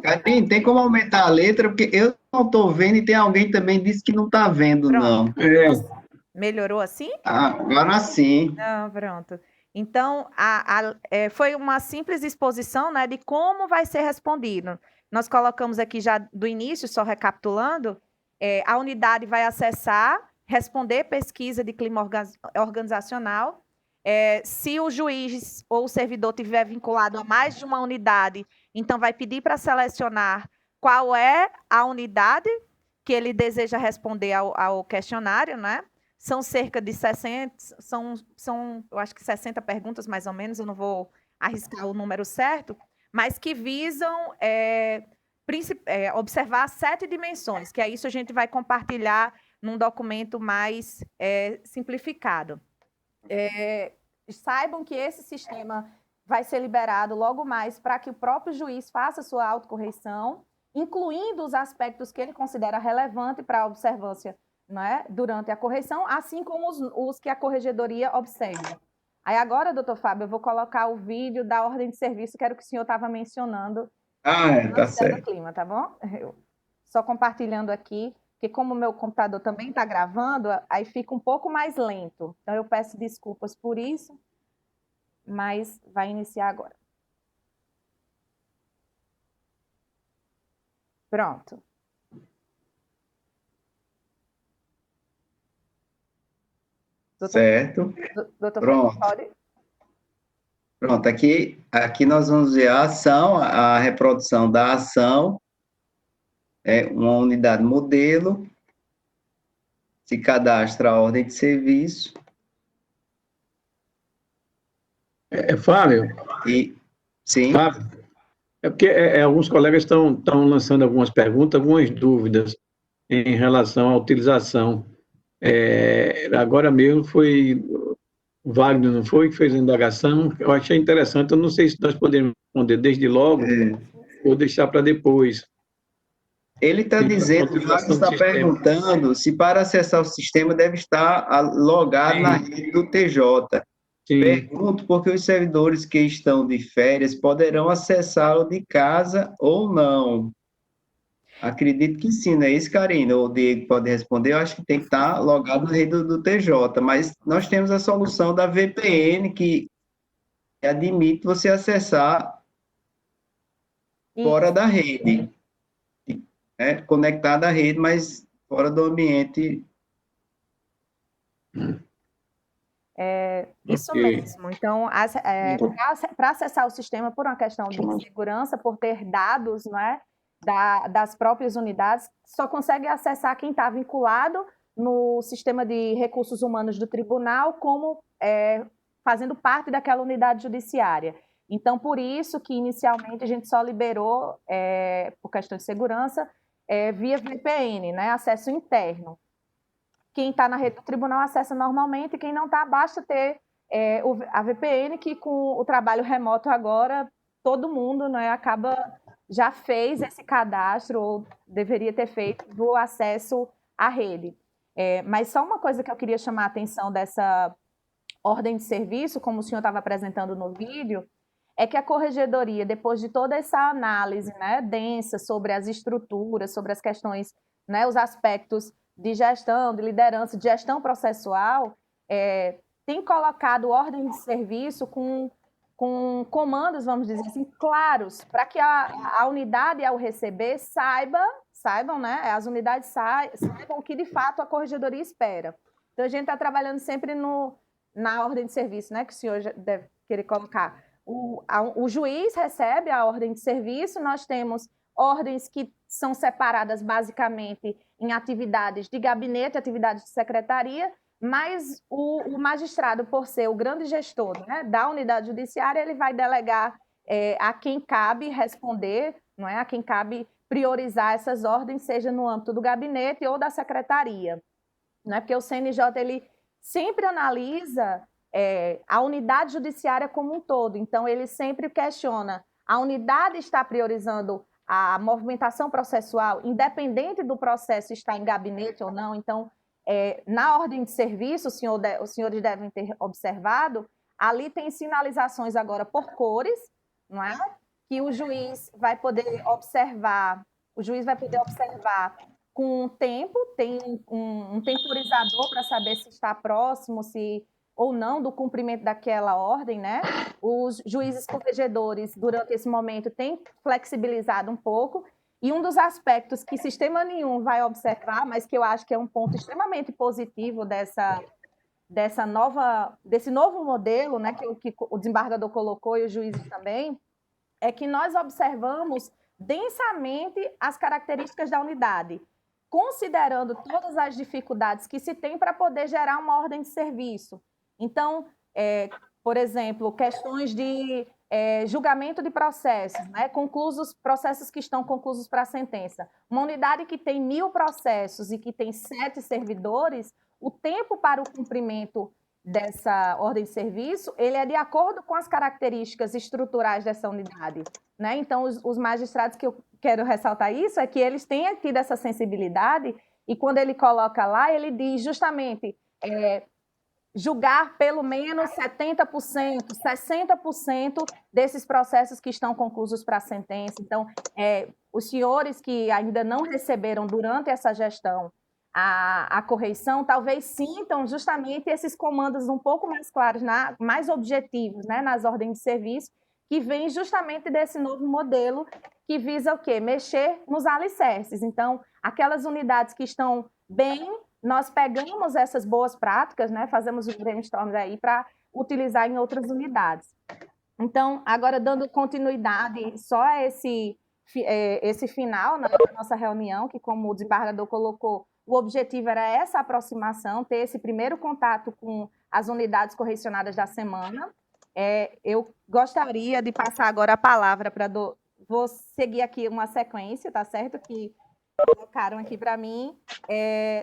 Karine, tem como aumentar a letra? Porque eu não estou vendo e tem alguém também disse que não está vendo, pronto. não. Melhorou assim? Agora sim. Não, pronto. Então, foi uma simples exposição, né, de como vai ser respondido. Nós colocamos aqui já do início, só recapitulando, a unidade vai acessar, responder pesquisa de clima organizacional, Se o juiz ou o servidor tiver vinculado a mais de uma unidade, então vai pedir para selecionar qual é a unidade que ele deseja responder ao questionário, né? São cerca de 60, eu acho que 60 perguntas, mais ou menos, eu não vou arriscar o número certo, mas que visam observar 7 dimensões, que é isso a gente vai compartilhar num documento mais simplificado. Saibam que esse sistema vai ser liberado logo mais para que o próprio juiz faça sua autocorreção, incluindo os aspectos que ele considera relevante para a observância, né, durante a correção, assim como os que a corregedoria observa. Aí agora, doutor Fábio, eu vou colocar o vídeo da ordem de serviço, que era o que o senhor estava mencionando. Tá certo. Clima, tá bom? Só compartilhando aqui, porque como o meu computador também está gravando, aí fica um pouco mais lento. Então, eu peço desculpas por isso, mas vai iniciar agora. Pronto. Certo. Doutor Pronto. Pode? Pronto, aqui nós vamos ver a ação, a reprodução da ação, uma unidade modelo, se cadastra a ordem de serviço. Fábio? Sim. Fábio, porque alguns colegas estão lançando algumas perguntas, algumas dúvidas em relação à utilização. Agora mesmo foi o Wagner, não foi, que fez a indagação. Eu achei interessante, eu não sei se nós podemos responder desde logo ou deixar para depois. Ele está dizendo, o Wagner está perguntando se para acessar o sistema deve estar logado na rede do TJ. Sim. Pergunto porque os servidores que estão de férias poderão acessá-lo de casa ou não. Acredito que sim, não é isso, Karina? O Diego pode responder. Eu acho que tem que estar logado na rede do TJ, mas nós temos a solução da VPN que admite você acessar fora da rede. Conectado à rede, mas fora do ambiente. Isso mesmo. Então, para acessar o sistema por uma questão de segurança, por ter dados, né, das próprias unidades, só consegue acessar quem está vinculado no sistema de recursos humanos do tribunal, como fazendo parte daquela unidade judiciária. Então, por isso que inicialmente a gente só liberou, por questão de segurança, via VPN, né, acesso interno. Quem está na rede do tribunal acessa normalmente, e quem não está, basta ter a VPN, que com o trabalho remoto agora, todo mundo, né, já fez esse cadastro, ou deveria ter feito, do acesso à rede. Mas só uma coisa que eu queria chamar a atenção dessa ordem de serviço, como o senhor estava apresentando no vídeo, é que a corregedoria, depois de toda essa análise, né, densa sobre as estruturas, sobre as questões, né, os aspectos de gestão, de liderança, de gestão processual, tem colocado ordem de serviço com comandos, vamos dizer assim, claros, para que a unidade, ao receber, saibam, né, as unidades saibam o que, de fato, a corregedoria espera. Então, a gente está trabalhando sempre na ordem de serviço, né, que o senhor já deve querer colocar. O juiz recebe a ordem de serviço, nós temos ordens que são separadas basicamente em atividades de gabinete, atividades de secretaria, mas o magistrado, por ser o grande gestor, né, da unidade judiciária, ele vai delegar a quem cabe responder, não é? A quem cabe priorizar essas ordens, seja no âmbito do gabinete ou da secretaria. Não é? Porque o CNJ ele sempre analisa a unidade judiciária como um todo, então ele sempre questiona: a unidade está priorizando a movimentação processual, independente do processo estar em gabinete ou não. Então, na ordem de serviço, os senhores devem ter observado, ali tem sinalizações agora por cores, não é? Que o juiz vai poder observar, com o tempo, tem um temporizador para saber se está próximo, se ou não do cumprimento daquela ordem, né? Os juízes corregedores, durante esse momento, têm flexibilizado um pouco, e um dos aspectos que sistema nenhum vai observar, mas que eu acho que é um ponto extremamente positivo dessa desse novo modelo, né, que o desembargador colocou e os juízes também, é que nós observamos densamente as características da unidade, considerando todas as dificuldades que se tem para poder gerar uma ordem de serviço. Então, por exemplo, questões de julgamento de processos, né, processos que estão conclusos para a sentença. Uma unidade que tem 1.000 processos e que tem 7 servidores, o tempo para o cumprimento dessa ordem de serviço, ele é de acordo com as características estruturais dessa unidade, né? Então, os magistrados, que eu quero ressaltar isso, é que eles têm tido essa sensibilidade, e quando ele coloca lá, ele diz justamente julgar pelo menos 70%, 60% desses processos que estão conclusos para a sentença. Então, os senhores que ainda não receberam durante essa gestão a correição, talvez sintam justamente esses comandos um pouco mais claros, mais objetivos, né, nas ordens de serviço, que vem justamente desse novo modelo que visa o quê? Mexer nos alicerces. Então, aquelas unidades que estão bem, nós pegamos essas boas práticas, né, fazemos os brainstorms aí para utilizar em outras unidades. Então, agora dando continuidade só a esse final na nossa reunião, que como o desembargador colocou, o objetivo era essa aproximação, ter esse primeiro contato com as unidades correcionadas da semana. Eu gostaria de passar agora a palavra para... Vou seguir aqui uma sequência, tá certo? Que colocaram aqui para mim,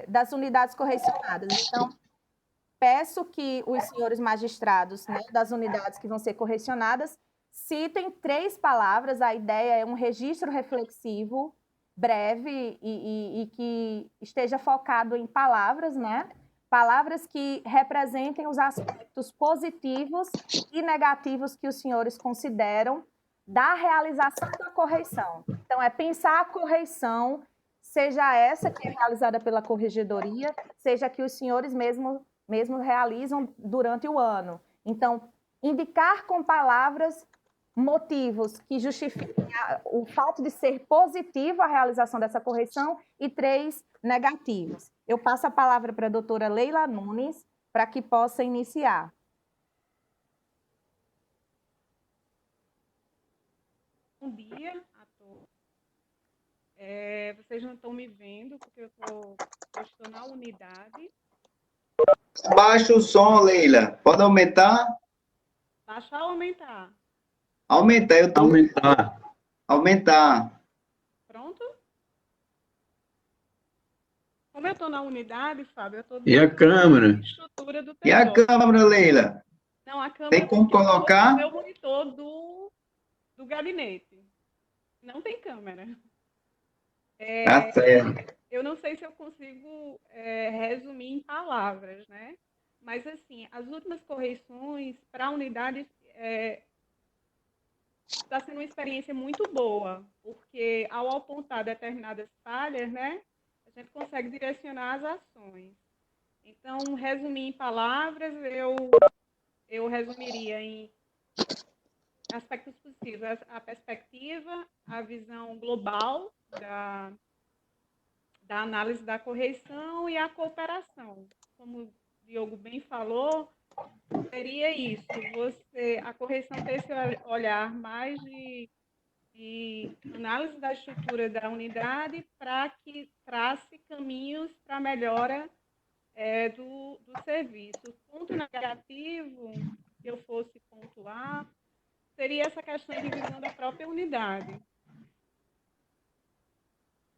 das unidades correcionadas. Então, peço que os senhores magistrados, né, das unidades que vão ser correcionadas citem 3 palavras. A ideia é um registro reflexivo, breve e que esteja focado em palavras, né? Palavras que representem os aspectos positivos e negativos que os senhores consideram da realização da correição. Então, pensar a correição, seja essa que é realizada pela corregedoria, seja que os senhores mesmo realizam durante o ano. Então, indicar com palavras motivos que justifiquem o fato de ser positivo a realização dessa correição e 3 negativos. Eu passo a palavra para a doutora Leila Nunes, para que possa iniciar. Bom dia a todos. Vocês não estão me vendo, porque eu estou na unidade. Baixa o som, Leila. Pode aumentar? Baixar ou aumentar? Aumentar, eu tô... Aumentar. Pronto? Como eu estou na unidade, Fábio, eu estou... E a câmera? Estrutura do E a câmera, Leila? Não, a câmera... Tem como colocar? O meu monitor do gabinete. Não tem câmera. Tá certo. Eu não sei se eu consigo resumir em palavras, né? Mas, assim, as últimas correções para a unidade está sendo uma experiência muito boa, porque ao apontar determinadas falhas, né, a gente consegue direcionar as ações. Então, resumir em palavras, eu resumiria em aspectos possíveis: a perspectiva, a visão global da análise da correição e a cooperação. Como o Diogo bem falou, seria isso: a correição ter esse olhar mais de análise da estrutura da unidade para que trace caminhos para a melhora do serviço. O ponto negativo, que eu fosse pontuar, seria essa questão de visão da própria unidade. No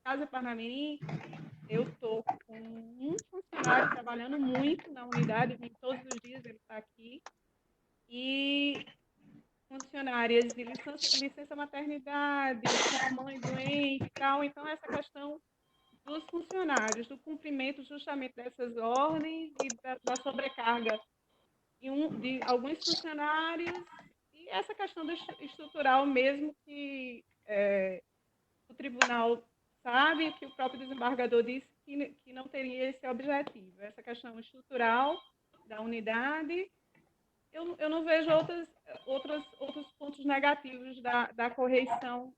caso de Parnamirim, eu estou com um funcionário trabalhando muito na unidade, todos os dias ele está aqui, e funcionárias de licença maternidade, com a mãe doente e tal. Então, essa questão dos funcionários, do cumprimento justamente dessas ordens e da sobrecarga de alguns funcionários, e essa questão estrutural mesmo que o tribunal sabe, que o próprio desembargador disse que não teria esse objetivo, essa questão estrutural da unidade. Eu não vejo outros pontos negativos da correição.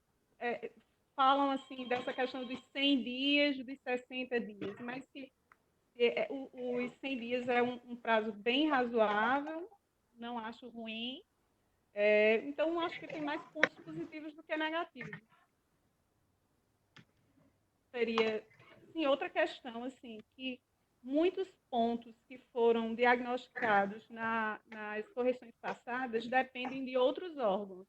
Falam assim dessa questão dos 100 dias, dos 60 dias, mas que Os 100 dias é um prazo bem razoável, não acho ruim. Então, acho que tem mais pontos positivos do que negativos. Seria, sim, outra questão, assim, que muitos pontos que foram diagnosticados nas correções passadas dependem de outros órgãos.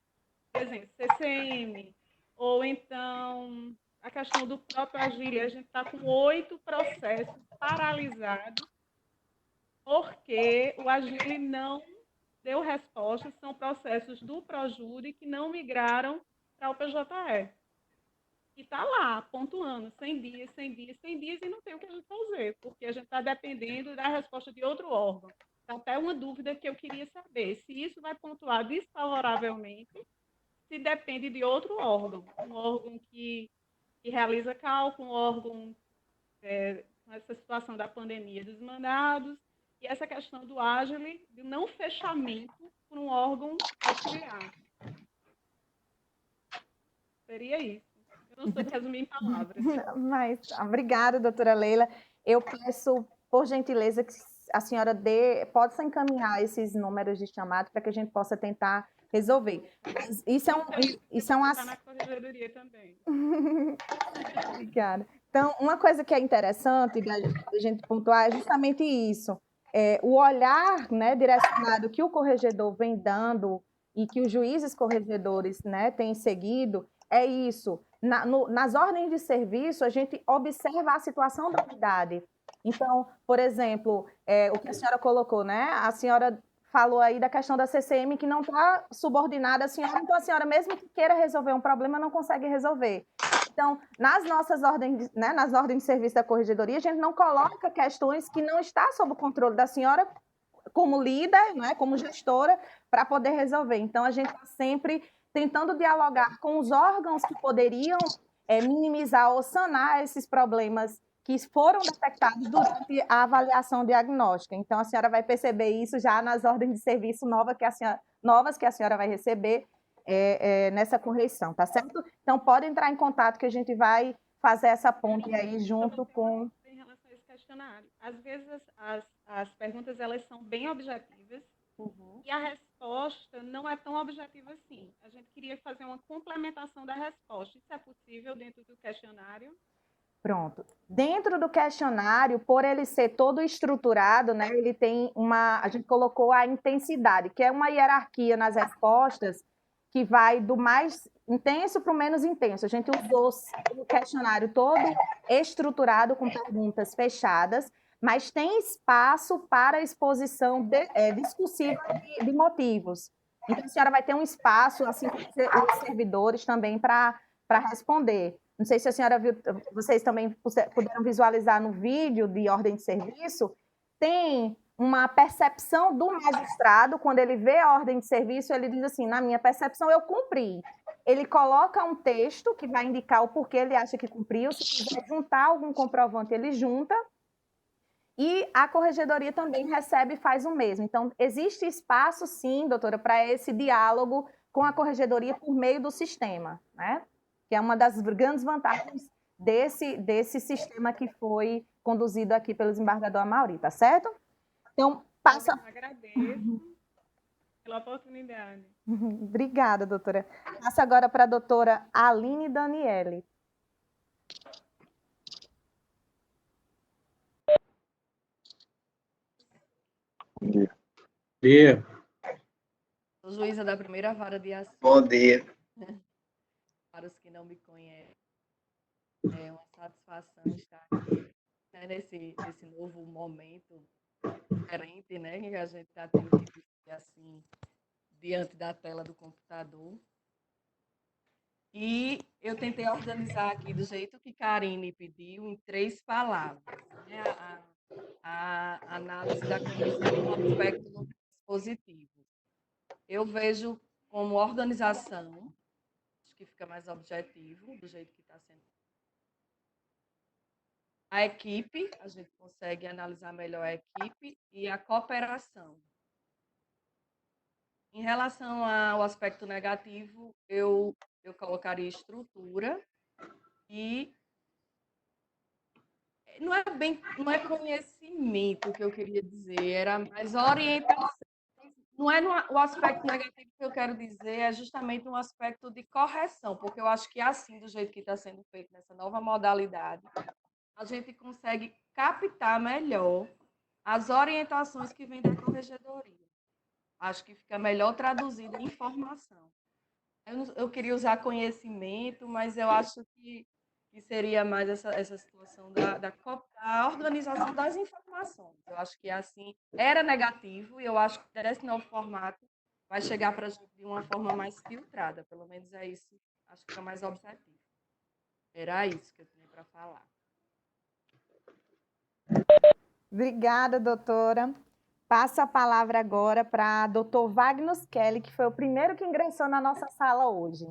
Por exemplo, CCM, ou então a questão do próprio Agile. A gente está com 8 processos paralisados porque o Agile não deu resposta, são processos do Projude que não migraram para o PJE. E está lá, pontuando, 100 dias, 100 dias, 100 dias, e não tem o que a gente fazer, porque a gente está dependendo da resposta de outro órgão. Tá até uma dúvida que eu queria saber, se isso vai pontuar desfavoravelmente, se depende de outro órgão, um órgão que realiza cálculo, um órgão com essa situação da pandemia dos mandados, e essa questão do Agile, do não fechamento por um órgão auxiliar. Seria isso. Eu não soube resumir em palavras. Mas, obrigada, doutora Leila. Eu peço, por gentileza, que a senhora possa encaminhar esses números de chamado para que a gente possa tentar resolver. Mas isso é um Está na corregedoria também. Obrigada. Então, uma coisa que é interessante da gente pontuar é justamente isso. O olhar, né, direcionado que o corregedor vem dando e que os juízes corregedores, né, têm seguido, é isso. Nas ordens de serviço, a gente observa a situação da unidade. Então, por exemplo, o que a senhora colocou, né? A senhora falou aí da questão da CCM que não está subordinada à senhora, então a senhora, mesmo que queira resolver um problema, não consegue resolver. Então, nas nossas ordens, né, nas ordens de serviço da corregedoria, a gente não coloca questões que não estão sob o controle da senhora como líder, né, como gestora, para poder resolver. Então, a gente está sempre tentando dialogar com os órgãos que poderiam minimizar ou sanar esses problemas que foram detectados durante a avaliação diagnóstica. Então, a senhora vai perceber isso já nas ordens de serviço novas que a senhora vai receber nessa correção, tá certo? Então, pode entrar em contato que a gente vai fazer essa ponte aí junto com... Em relação a esse questionário, às vezes as perguntas elas são bem objetivas, e a resposta não é tão objetiva assim. A gente queria fazer uma complementação da resposta. Isso é possível dentro do questionário? Pronto. Dentro do questionário, por ele ser todo estruturado, né, ele tem a gente colocou a intensidade, que é uma hierarquia nas respostas que vai do mais intenso para o menos intenso. A gente usou o questionário todo estruturado com perguntas fechadas, mas tem espaço para exposição discursiva de motivos. Então, a senhora vai ter um espaço, assim como os servidores também, para responder. Não sei se a senhora viu, vocês também puderam visualizar no vídeo de ordem de serviço, tem uma percepção do magistrado, quando ele vê a ordem de serviço, ele diz assim, na minha percepção, eu cumpri. Ele coloca um texto que vai indicar o porquê ele acha que cumpriu, se quiser juntar algum comprovante, ele junta, e a corregedoria também recebe e faz o mesmo. Então, existe espaço, sim, doutora, para esse diálogo com a corregedoria por meio do sistema, né? Que é uma das grandes vantagens desse sistema que foi conduzido aqui pelo desembargador Amaury, tá certo? Então, passa... Eu agradeço pela oportunidade. Obrigada, doutora. Passa agora para a doutora Aline Daniele. Bom dia. Bom dia. Sou juíza da primeira vara de ação. Bom dia. Para os que não me conhecem, é uma satisfação estar aqui, né, nesse novo momento diferente, né, que a gente está tendo que viver assim, diante da tela do computador. E eu tentei organizar aqui do jeito que Karine pediu, em 3 palavras, né, a análise da correção no aspecto do dispositivo. Eu vejo como organização, acho que fica mais objetivo, do jeito que está sendo. A equipe, a gente consegue analisar melhor a equipe e a cooperação. Em relação ao aspecto negativo, eu colocaria estrutura e não é conhecimento que eu queria dizer, era mais orientação. Não é o aspecto negativo que eu quero dizer, é justamente um aspecto de correção, porque eu acho que assim, do jeito que está sendo feito nessa nova modalidade, a gente consegue captar melhor as orientações que vêm da corregedoria. Acho que fica melhor traduzida em informação. Eu queria usar conhecimento, mas eu acho que seria mais essa situação da organização das informações. Eu acho que assim era negativo e eu acho que nesse novo formato vai chegar para a gente de uma forma mais filtrada. Pelo menos é isso. Acho que fica mais objetivo. Era isso que eu tinha para falar. Obrigada, doutora. Passo a palavra agora para doutor Wagner Kelly, que foi o primeiro que ingressou na nossa sala hoje.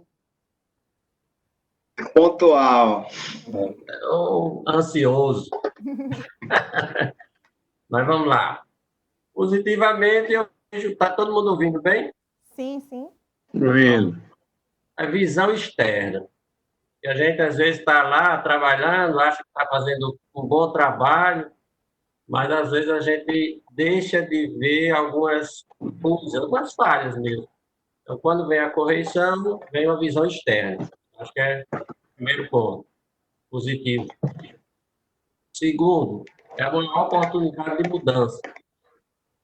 Pontual. Ansioso. Mas vamos lá. Positivamente, eu vejo. Está todo mundo ouvindo bem? Sim, sim. Vendo. A visão externa. E a gente, às vezes, está lá trabalhando, acha que está fazendo um bom trabalho, mas, às vezes, a gente deixa de ver algumas coisas, algumas falhas mesmo. Então, quando vem a correção, vem uma visão externa. Acho que é o primeiro ponto positivo. Segundo, é uma oportunidade de mudança.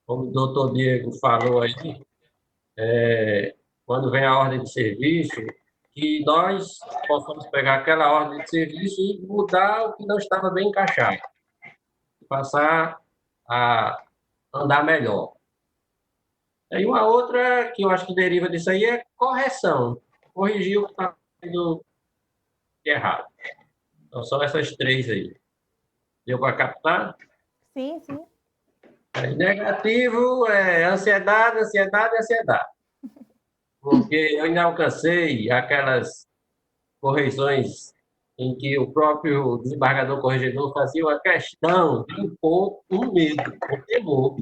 Como o doutor Diego falou aí, quando vem a ordem de serviço, que nós possamos pegar aquela ordem de serviço e mudar o que não estava bem encaixado, passar a andar melhor. E uma outra que eu acho que deriva disso aí é correção, corrigir o que está sendo errado. Então, são essas três aí. Deu para captar? Sim, sim. Negativo é ansiedade, ansiedade, ansiedade. Porque eu ainda alcancei aquelas correções em que o próprio desembargador corregedor fazia uma questão de impor um medo, um temor.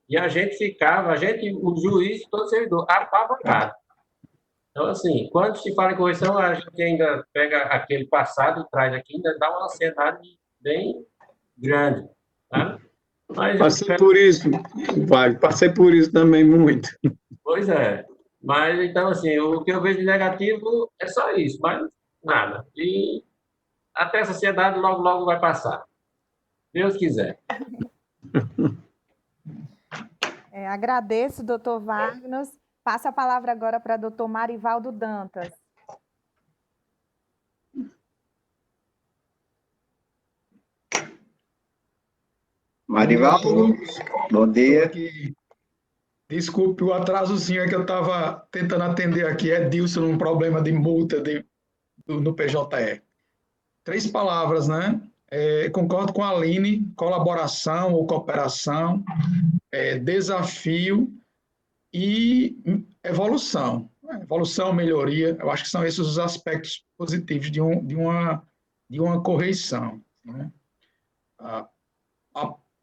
E a gente ficava, o juiz, todo servidor, apavorado. Então, assim, quando se fala em correção, a gente ainda pega aquele passado e traz aqui, ainda dá uma ansiedade bem grande, tá? Mas Passei por isso, Wagner, passei por isso também muito. Pois é. Mas, então, assim, o que eu vejo de negativo é só isso, mas nada. E até a sociedade logo, logo vai passar. Deus quiser. Agradeço, doutor Wagner. Passo a palavra agora para doutor Marivaldo Dantas. Marivaldo, bom dia. Desculpe o atrasozinho, é que eu estava tentando atender aqui. É Dilson, um problema de multa no PJE. 3 palavras, né? Concordo com a Aline: colaboração ou cooperação, desafio e evolução. Evolução, melhoria, eu acho que são esses os aspectos positivos de uma correção, né?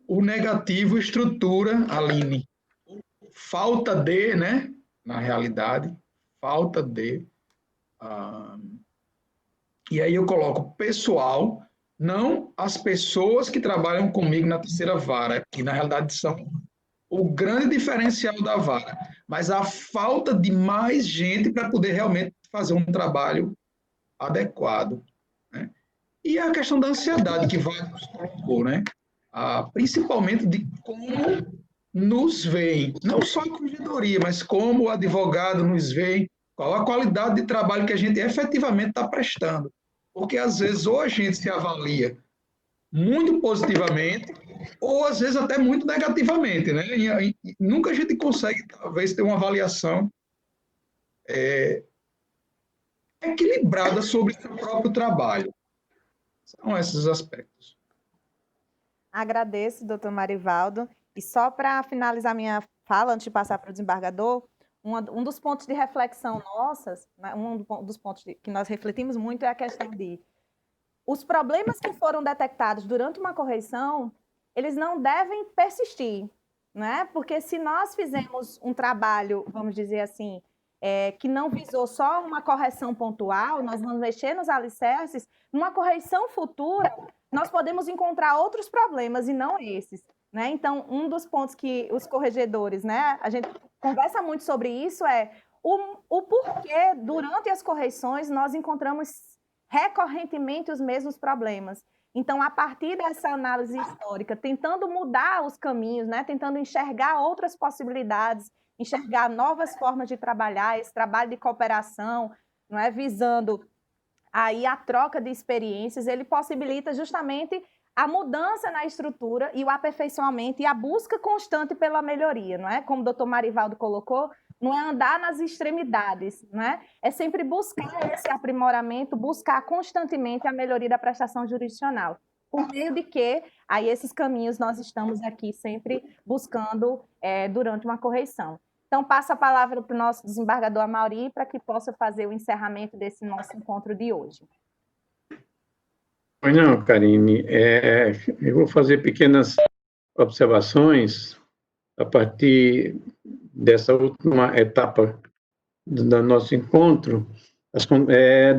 O negativo estrutura, Aline, falta de, né? Na realidade, falta de. E aí eu coloco pessoal, não as pessoas que trabalham comigo na terceira vara, que na realidade são o grande diferencial da vara, mas a falta de mais gente para poder realmente fazer um trabalho adequado, né? E a questão da ansiedade que vai colocou, né? Principalmente de como nos veem, não só a corregedoria, mas como o advogado nos vê, qual a qualidade de trabalho que a gente efetivamente está prestando. Porque, às vezes, ou a gente se avalia muito positivamente, ou, às vezes, até muito negativamente, né? E nunca a gente consegue, talvez, ter uma avaliação equilibrada sobre o seu próprio trabalho. São esses aspectos. Agradeço, doutor Marivaldo. E só para finalizar minha fala, antes de passar para o desembargador, um dos pontos de reflexão nossas, né, dos pontos que nós refletimos muito é a questão de os problemas que foram detectados durante uma correção, eles não devem persistir, né? Porque se nós fizemos um trabalho, vamos dizer assim, que não visou só uma correção pontual, nós vamos mexer nos alicerces, numa correção futura, nós podemos encontrar outros problemas e não esses, né? Então, um dos pontos que os corregedores, né, a gente conversa muito sobre isso é o porquê, durante as correções, nós encontramos recorrentemente os mesmos problemas. Então, a partir dessa análise histórica, tentando mudar os caminhos, né, tentando enxergar outras possibilidades, enxergar novas formas de trabalhar, esse trabalho de cooperação, não é, visando aí a troca de experiências, ele possibilita justamente a mudança na estrutura e o aperfeiçoamento e a busca constante pela melhoria, não é? Como o doutor Marivaldo colocou, não é andar nas extremidades, não é? É sempre buscar esse aprimoramento, buscar constantemente a melhoria da prestação jurisdicional. Por meio de que, aí esses caminhos nós estamos aqui sempre buscando durante uma correição. Então, passo a palavra para o nosso desembargador Amaury para que possa fazer o encerramento desse nosso encontro de hoje. Pois não, Karine, eu vou fazer pequenas observações a partir dessa última etapa do nosso encontro,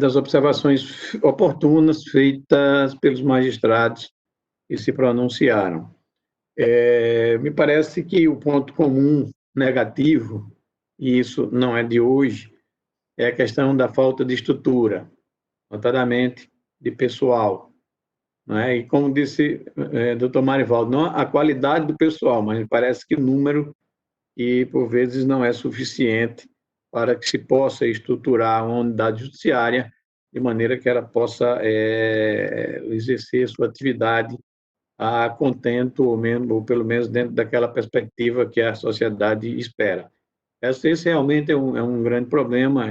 das observações oportunas feitas pelos magistrados que se pronunciaram. Me parece que o ponto comum negativo, e isso não é de hoje, é a questão da falta de estrutura, notadamente de pessoal. Não é? E como disse o doutor Marivaldo, não a qualidade do pessoal, mas me parece que o número, e por vezes não é suficiente para que se possa estruturar uma unidade judiciária de maneira que ela possa exercer sua atividade a contento, ou pelo menos dentro daquela perspectiva que a sociedade espera. Esse realmente é um grande problema.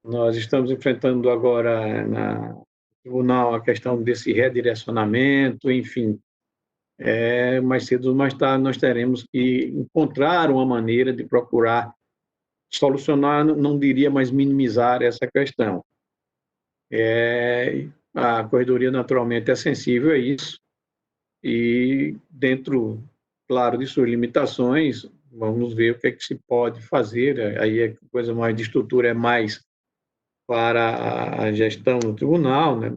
Nós estamos enfrentando agora no tribunal a questão desse redirecionamento, enfim. Mais cedo ou mais tarde nós teremos que encontrar uma maneira de procurar solucionar, não diria, mas minimizar essa questão. A corredoria, naturalmente, é sensível a isso, e dentro, claro, de suas limitações, vamos ver o que é que se pode fazer. Aí a coisa mais de estrutura é mais para a gestão no tribunal, né?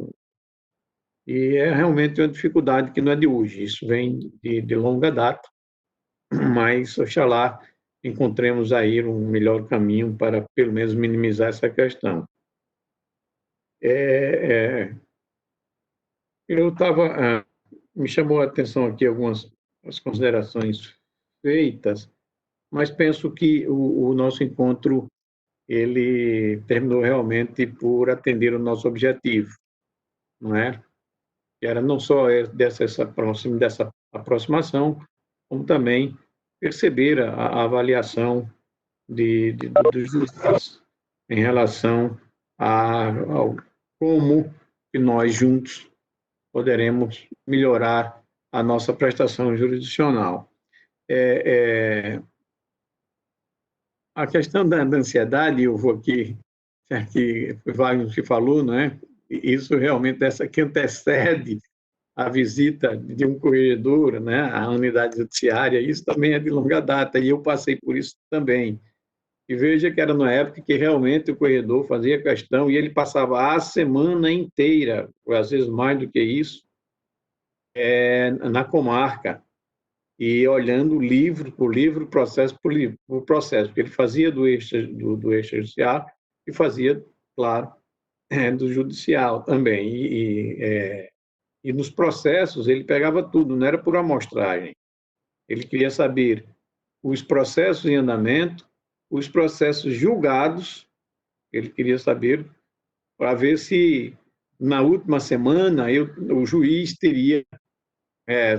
E é realmente uma dificuldade que não é de hoje, isso vem de longa data, mas oxalá encontremos aí um melhor caminho para, pelo menos, minimizar essa questão. Eu estava... me chamou a atenção aqui algumas as considerações feitas, mas penso que o nosso encontro ele terminou realmente por atender o nosso objetivo, não é? Que era não só dessa aproximação, como também perceber a avaliação dos juízes em relação ao como que nós juntos poderemos melhorar a nossa prestação jurisdicional. A questão da ansiedade, eu vou aqui Wagner que falou, não é? Isso realmente, essa que antecede a visita de um corregedor, né, à unidade judiciária, isso também é de longa data, e eu passei por isso também. E veja que era na época que realmente o corregedor fazia questão, e ele passava a semana inteira, ou às vezes mais do que isso, na comarca, e olhando livro por livro, processo por processo, porque ele fazia do extrajudicial e fazia, claro, do judicial também. E nos processos ele pegava tudo, não era por amostragem. Ele queria saber os processos em andamento, os processos julgados, ele queria saber para ver se na última semana o juiz teria,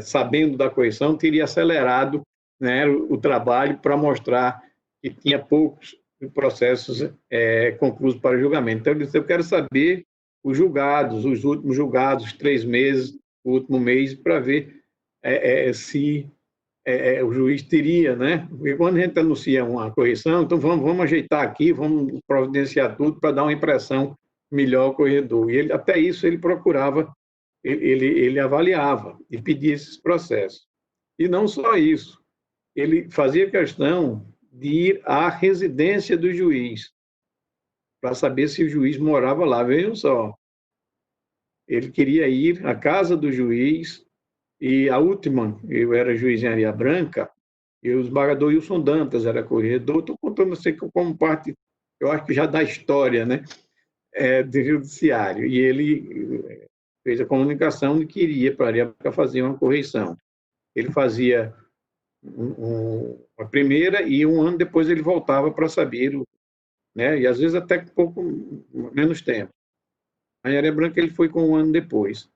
sabendo da correção, teria acelerado, né, o trabalho para mostrar que tinha poucos processos concluídos para julgamento. Então, ele disse, eu quero saber os julgados, os últimos julgados, 3 meses, o último mês, para ver se o juiz teria, né? Porque quando a gente anuncia uma correção, então vamos ajeitar aqui, vamos providenciar tudo para dar uma impressão melhor ao corredor. E até isso ele procurava, ele avaliava e pedia esses processos. E não só isso, ele fazia questão de ir à residência do juiz, para saber se o juiz morava lá. Vejam só, ele queria ir à casa do juiz, e a última, eu era juiz em Areia Branca, e o desembargador Wilson Dantas era corregedor. Estou contando assim como parte, eu acho que já da história, né, do judiciário, e ele fez a comunicação de que iria para Areia Branca fazer uma correição. Ele fazia a primeira e um ano depois ele voltava para saber, né, e às vezes até com pouco menos tempo. A Areia Branca ele foi com um ano depois.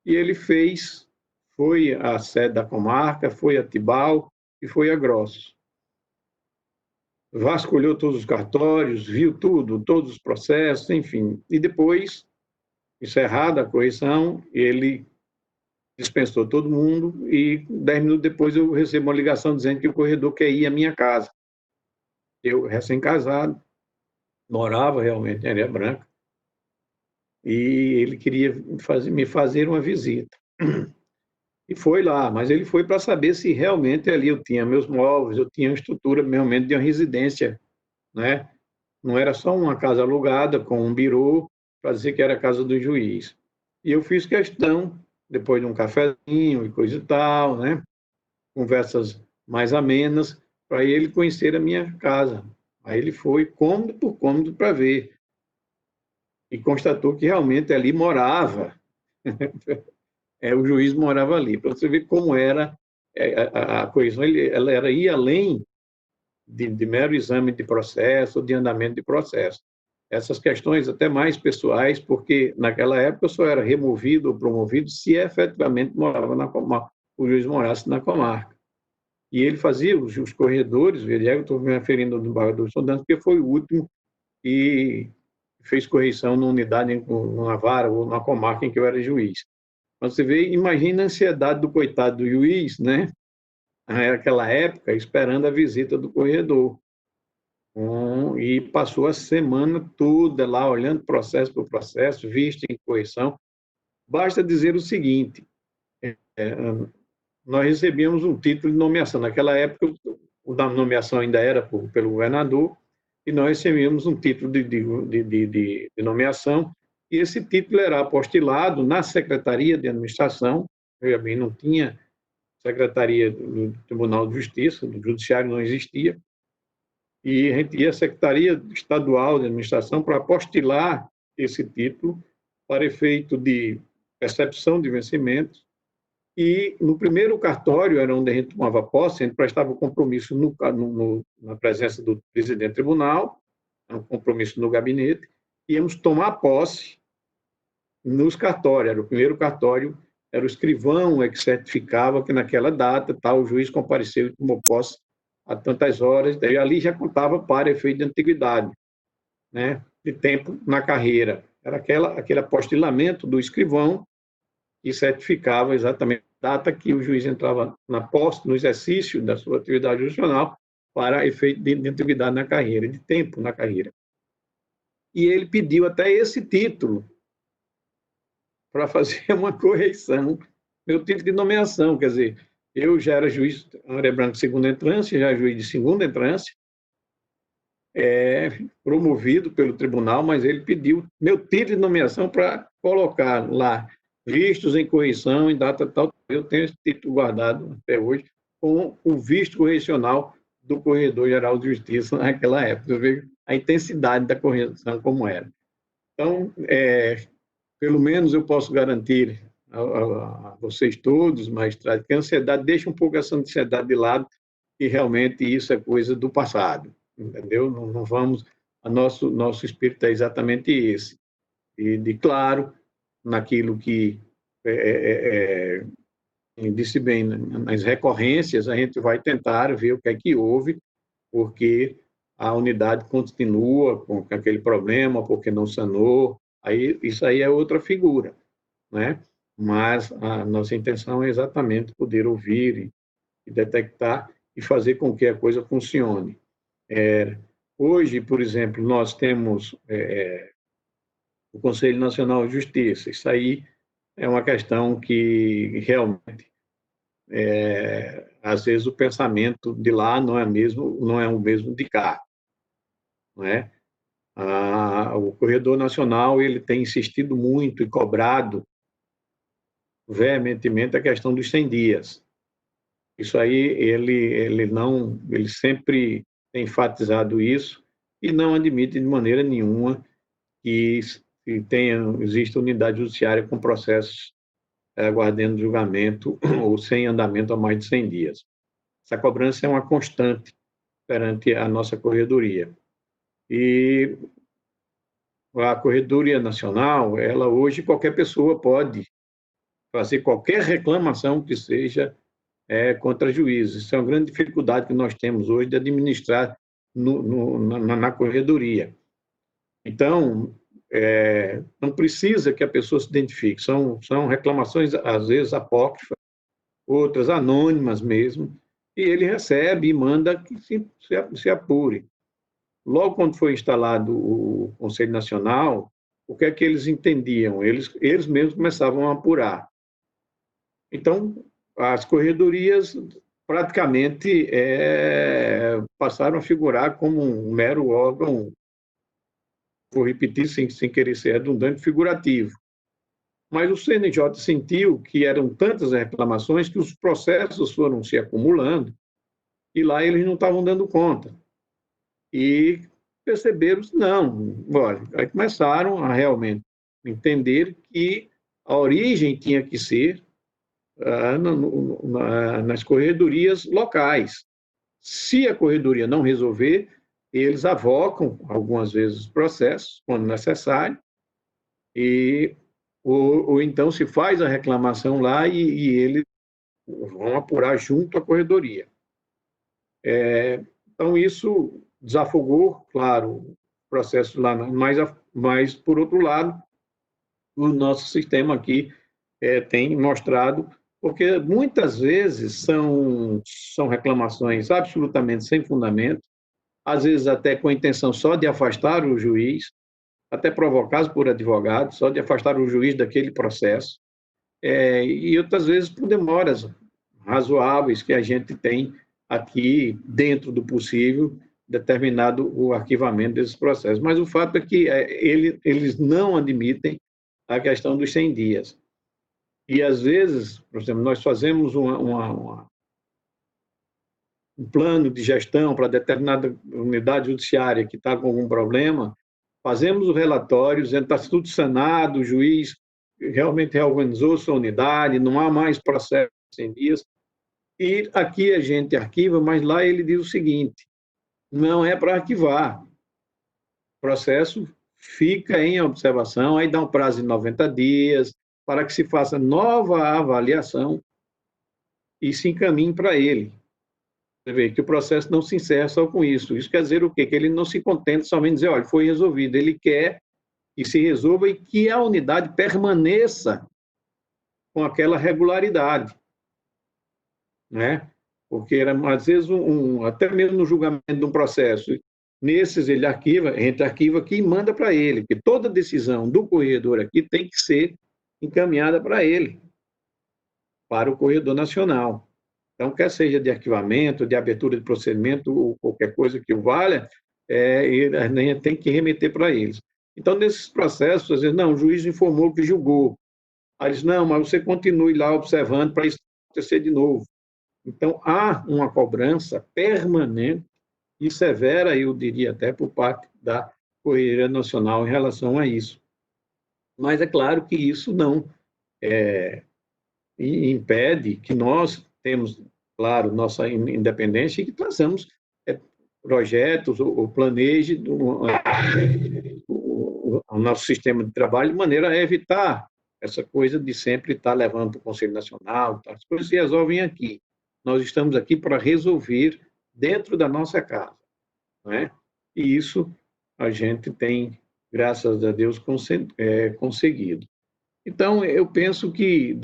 E ele foi à sede da comarca, foi a Tibau e foi a Grossos. Vasculhou todos os cartórios, viu tudo, todos os processos, enfim. E depois, encerrada a correição, ele dispensou todo mundo e 10 minutos depois eu recebo uma ligação dizendo que o corredor quer ir à minha casa. Eu, recém-casado, morava realmente em Areia Branca, e ele queria me fazer uma visita. E foi lá, mas ele foi para saber se realmente ali eu tinha meus móveis, eu tinha uma estrutura realmente de uma residência, né? Não era só uma casa alugada com um birô para dizer que era a casa do juiz. E eu fiz questão, depois de um cafezinho e coisa e tal, né? Conversas mais amenas, para ele conhecer a minha casa. Aí ele foi cômodo por cômodo para ver. E constatou que realmente ali morava. O juiz morava ali. Para você ver como era a correição, ela ia além de mero exame de processo ou de andamento de processo. Essas questões até mais pessoais, porque naquela época eu só era removido ou promovido se efetivamente morava na comarca, o juiz morasse na comarca. E ele fazia os corredores, estou me referindo ao desembargador Sondantes, porque foi o último que fez correição na unidade, na vara ou na comarca em que eu era juiz. Mas você vê, imagina a ansiedade do coitado do juiz, né? Naquela época, esperando a visita do corredor. E passou a semana toda lá, olhando processo por processo, visto em correição. Basta dizer o seguinte, nós recebíamos um título de nomeação. Naquela época, a nomeação ainda era pelo governador, e nós recebíamos um título de nomeação, e esse título era apostilado na Secretaria de Administração. Veja bem, não tinha Secretaria do Tribunal de Justiça, do Judiciário não existia, e a gente ia à Secretaria Estadual de Administração para apostilar esse título para efeito de percepção de vencimentos. E no primeiro cartório, era onde a gente tomava posse, a gente prestava compromisso na presença do presidente do tribunal, um compromisso no gabinete, íamos tomar posse nos cartórios. Era o primeiro cartório, era o escrivão que certificava que naquela data tal, o juiz compareceu e tomou posse a tantas horas, daí ali já contava para efeito de antiguidade, né, de tempo na carreira. Era aquele apostilamento do escrivão que certificava exatamente a data que o juiz entrava na posse, no exercício da sua atividade jurisdicional, para efeito de antiguidade na carreira, de tempo na carreira. E ele pediu até esse título para fazer uma correição, meu título de nomeação, quer dizer, eu já era juiz Areia Branca de segunda entrância, já juiz de segunda entrância, promovido pelo tribunal, mas ele pediu meu título de nomeação para colocar lá vistos em correição em data tal. Eu tenho esse título guardado até hoje, com o visto correcional do Corregedor-Geral de Justiça naquela época. Você vê a intensidade da correção como era. Então, pelo menos eu posso garantir a vocês todos, magistrados, que a ansiedade, deixa um pouco essa ansiedade de lado, e realmente isso é coisa do passado, entendeu? Não vamos, nosso espírito é exatamente esse, e claro, naquilo que disse bem, nas recorrências, a gente vai tentar ver o que é que houve, porque a unidade continua com aquele problema, porque não sanou, isso aí é outra figura, né? Mas a nossa intenção é exatamente poder ouvir e detectar e fazer com que a coisa funcione. Hoje, por exemplo, nós temos o Conselho Nacional de Justiça. Isso aí é uma questão que realmente, às vezes, o pensamento de lá não é o mesmo de cá, não é? O Corredor Nacional ele tem insistido muito e cobrado veementemente a questão dos 100 dias. Isso aí, ele sempre tem enfatizado isso e não admite de maneira nenhuma que exista unidade judiciária com processos aguardando julgamento ou sem andamento há mais de 100 dias. Essa cobrança é uma constante perante a nossa Corregedoria. E a Corregedoria Nacional, ela hoje, qualquer pessoa pode fazer qualquer reclamação que seja contra juízes. Isso é uma grande dificuldade que nós temos hoje de administrar na Corregedoria. Então, não precisa que a pessoa se identifique. São reclamações, às vezes, apócrifas, outras anônimas mesmo, e ele recebe e manda que se apure. Logo quando foi instalado o Conselho Nacional, o que é que eles entendiam? Eles mesmos começavam a apurar. Então, as corregedorias praticamente passaram a figurar como um mero órgão, vou repetir sem querer ser redundante, figurativo. Mas o CNJ sentiu que eram tantas reclamações que os processos foram se acumulando e lá eles não estavam dando conta. E perceberam que não, olha, aí começaram a realmente entender que a origem tinha que ser nas corregedorias locais. Se a corregedoria não resolver, eles avocam, algumas vezes, os processos, quando necessário, ou então se faz a reclamação lá e eles vão apurar junto à corregedoria. Então, isso desafogou, claro, o processo lá, mas, por outro lado, o nosso sistema aqui tem mostrado, porque muitas vezes são reclamações absolutamente sem fundamento, às vezes até com a intenção só de afastar o juiz, até provocados por advogados, só de afastar o juiz daquele processo, e outras vezes por demoras razoáveis que a gente tem aqui, dentro do possível, determinado o arquivamento desses processos. Mas o fato é que eles não admitem a questão dos 100 dias. E, às vezes, por exemplo, nós fazemos um plano de gestão para determinada unidade judiciária que está com algum problema, fazemos o relatório, dizendo que está tudo sanado, o juiz realmente reorganizou sua unidade, não há mais processo de 100 dias. E aqui a gente arquiva, mas lá ele diz o seguinte: não é para arquivar. O processo fica em observação, aí dá um prazo de 90 dias para que se faça nova avaliação e se encaminhe para ele. Você vê que o processo não se encerra só com isso. Isso quer dizer o quê? Que ele não se contenta somente em dizer, olha, foi resolvido. Ele quer que se resolva e que a unidade permaneça com aquela regularidade, né? Porque às vezes até mesmo no julgamento de um processo, nesses a gente arquiva aqui e manda para ele, porque toda decisão do corregedor aqui tem que ser encaminhada para ele, para o Corregedor Nacional. Então, quer seja de arquivamento, de abertura de procedimento, ou qualquer coisa que o valha, a gente tem que remeter para eles. Então, nesses processos, às vezes, não, o juiz informou que julgou. Aí eles, não, mas você continue lá observando para isso acontecer de novo. Então, há uma cobrança permanente e severa, eu diria até, por parte da Corregedoria Nacional em relação a isso. Mas é claro que isso não impede que nós temos, claro, nossa independência e que façamos projetos ou planeje o nosso sistema de trabalho de maneira a evitar essa coisa de sempre estar levando para o Conselho Nacional. As coisas se resolvem aqui. Nós estamos aqui para resolver dentro da nossa casa, não é? E isso a gente tem, graças a Deus, conseguido. Então, eu penso que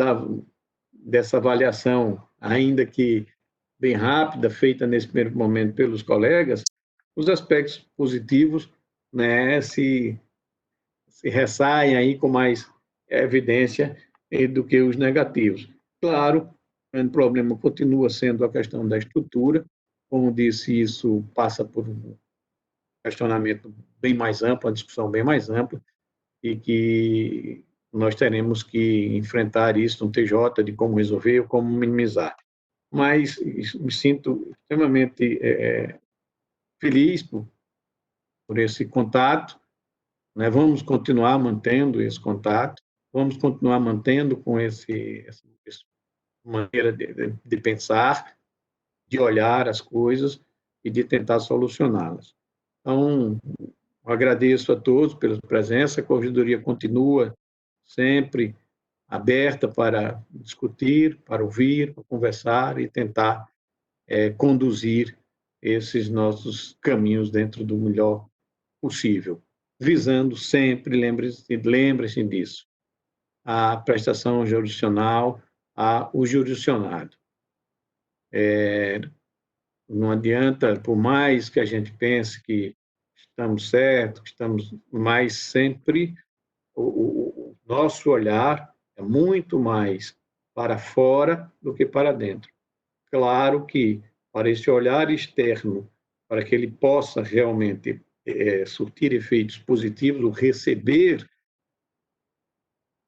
dessa avaliação, ainda que bem rápida, feita nesse primeiro momento pelos colegas, os aspectos positivos, né, se ressaem aí com mais evidência do que os negativos. Claro, o grande problema continua sendo a questão da estrutura. Como disse, isso passa por um questionamento bem mais amplo, uma discussão bem mais ampla, e que nós teremos que enfrentar isso no TJ, de como resolver ou como minimizar. Mas me sinto extremamente feliz por esse contato, né? Vamos continuar mantendo esse contato, vamos continuar mantendo com essa maneira de pensar, de olhar as coisas e de tentar solucioná-las. Então, agradeço a todos pela presença, a Corregedoria continua sempre aberta para discutir, para ouvir, para conversar e tentar conduzir esses nossos caminhos dentro do melhor possível, visando sempre, lembre-se disso, a prestação jurisdicional, o jurisdicionado. Não adianta, por mais que a gente pense que estamos certos, que estamos, mas sempre o nosso olhar é muito mais para fora do que para dentro. Claro que, para esse olhar externo, para que ele possa realmente surtir efeitos positivos, ou receber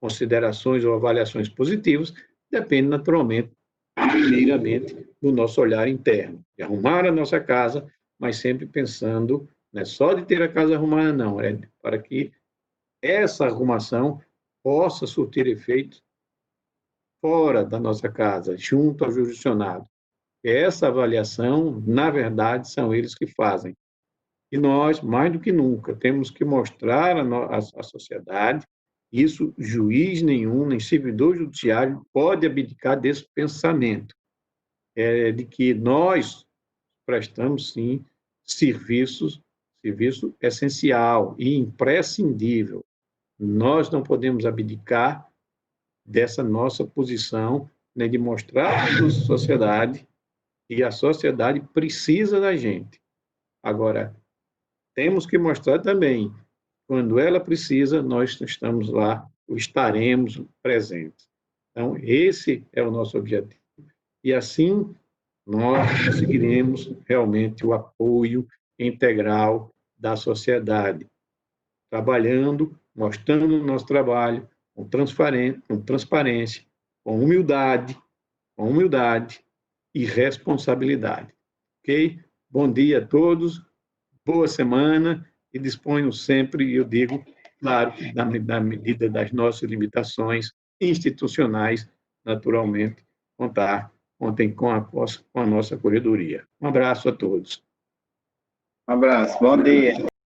considerações ou avaliações positivas, depende naturalmente, primeiramente, do nosso olhar interno, de arrumar a nossa casa, mas sempre pensando, não é só de ter a casa arrumada, não, é para que essa arrumação possa surtir efeitos fora da nossa casa, junto ao jurisdicionado. Essa avaliação, na verdade, são eles que fazem. E nós, mais do que nunca, temos que mostrar à sociedade, isso juiz nenhum, nem servidor judiciário pode abdicar desse pensamento, de que nós prestamos, sim, serviço essencial e imprescindível. Nós não podemos abdicar dessa nossa posição, né, de mostrar à nossa sociedade que a sociedade precisa da gente. Agora, temos que mostrar também, quando ela precisa, nós estamos lá, ou estaremos presentes. Então, esse é o nosso objetivo. E assim, nós conseguiremos realmente o apoio integral da sociedade, trabalhando, mostrando o nosso trabalho com transparência, com humildade e responsabilidade. Ok? Bom dia a todos, boa semana e disponham sempre, eu digo, claro, na medida das nossas limitações institucionais, naturalmente, contem com a nossa corredoria. Um abraço a todos. Um abraço, bom dia.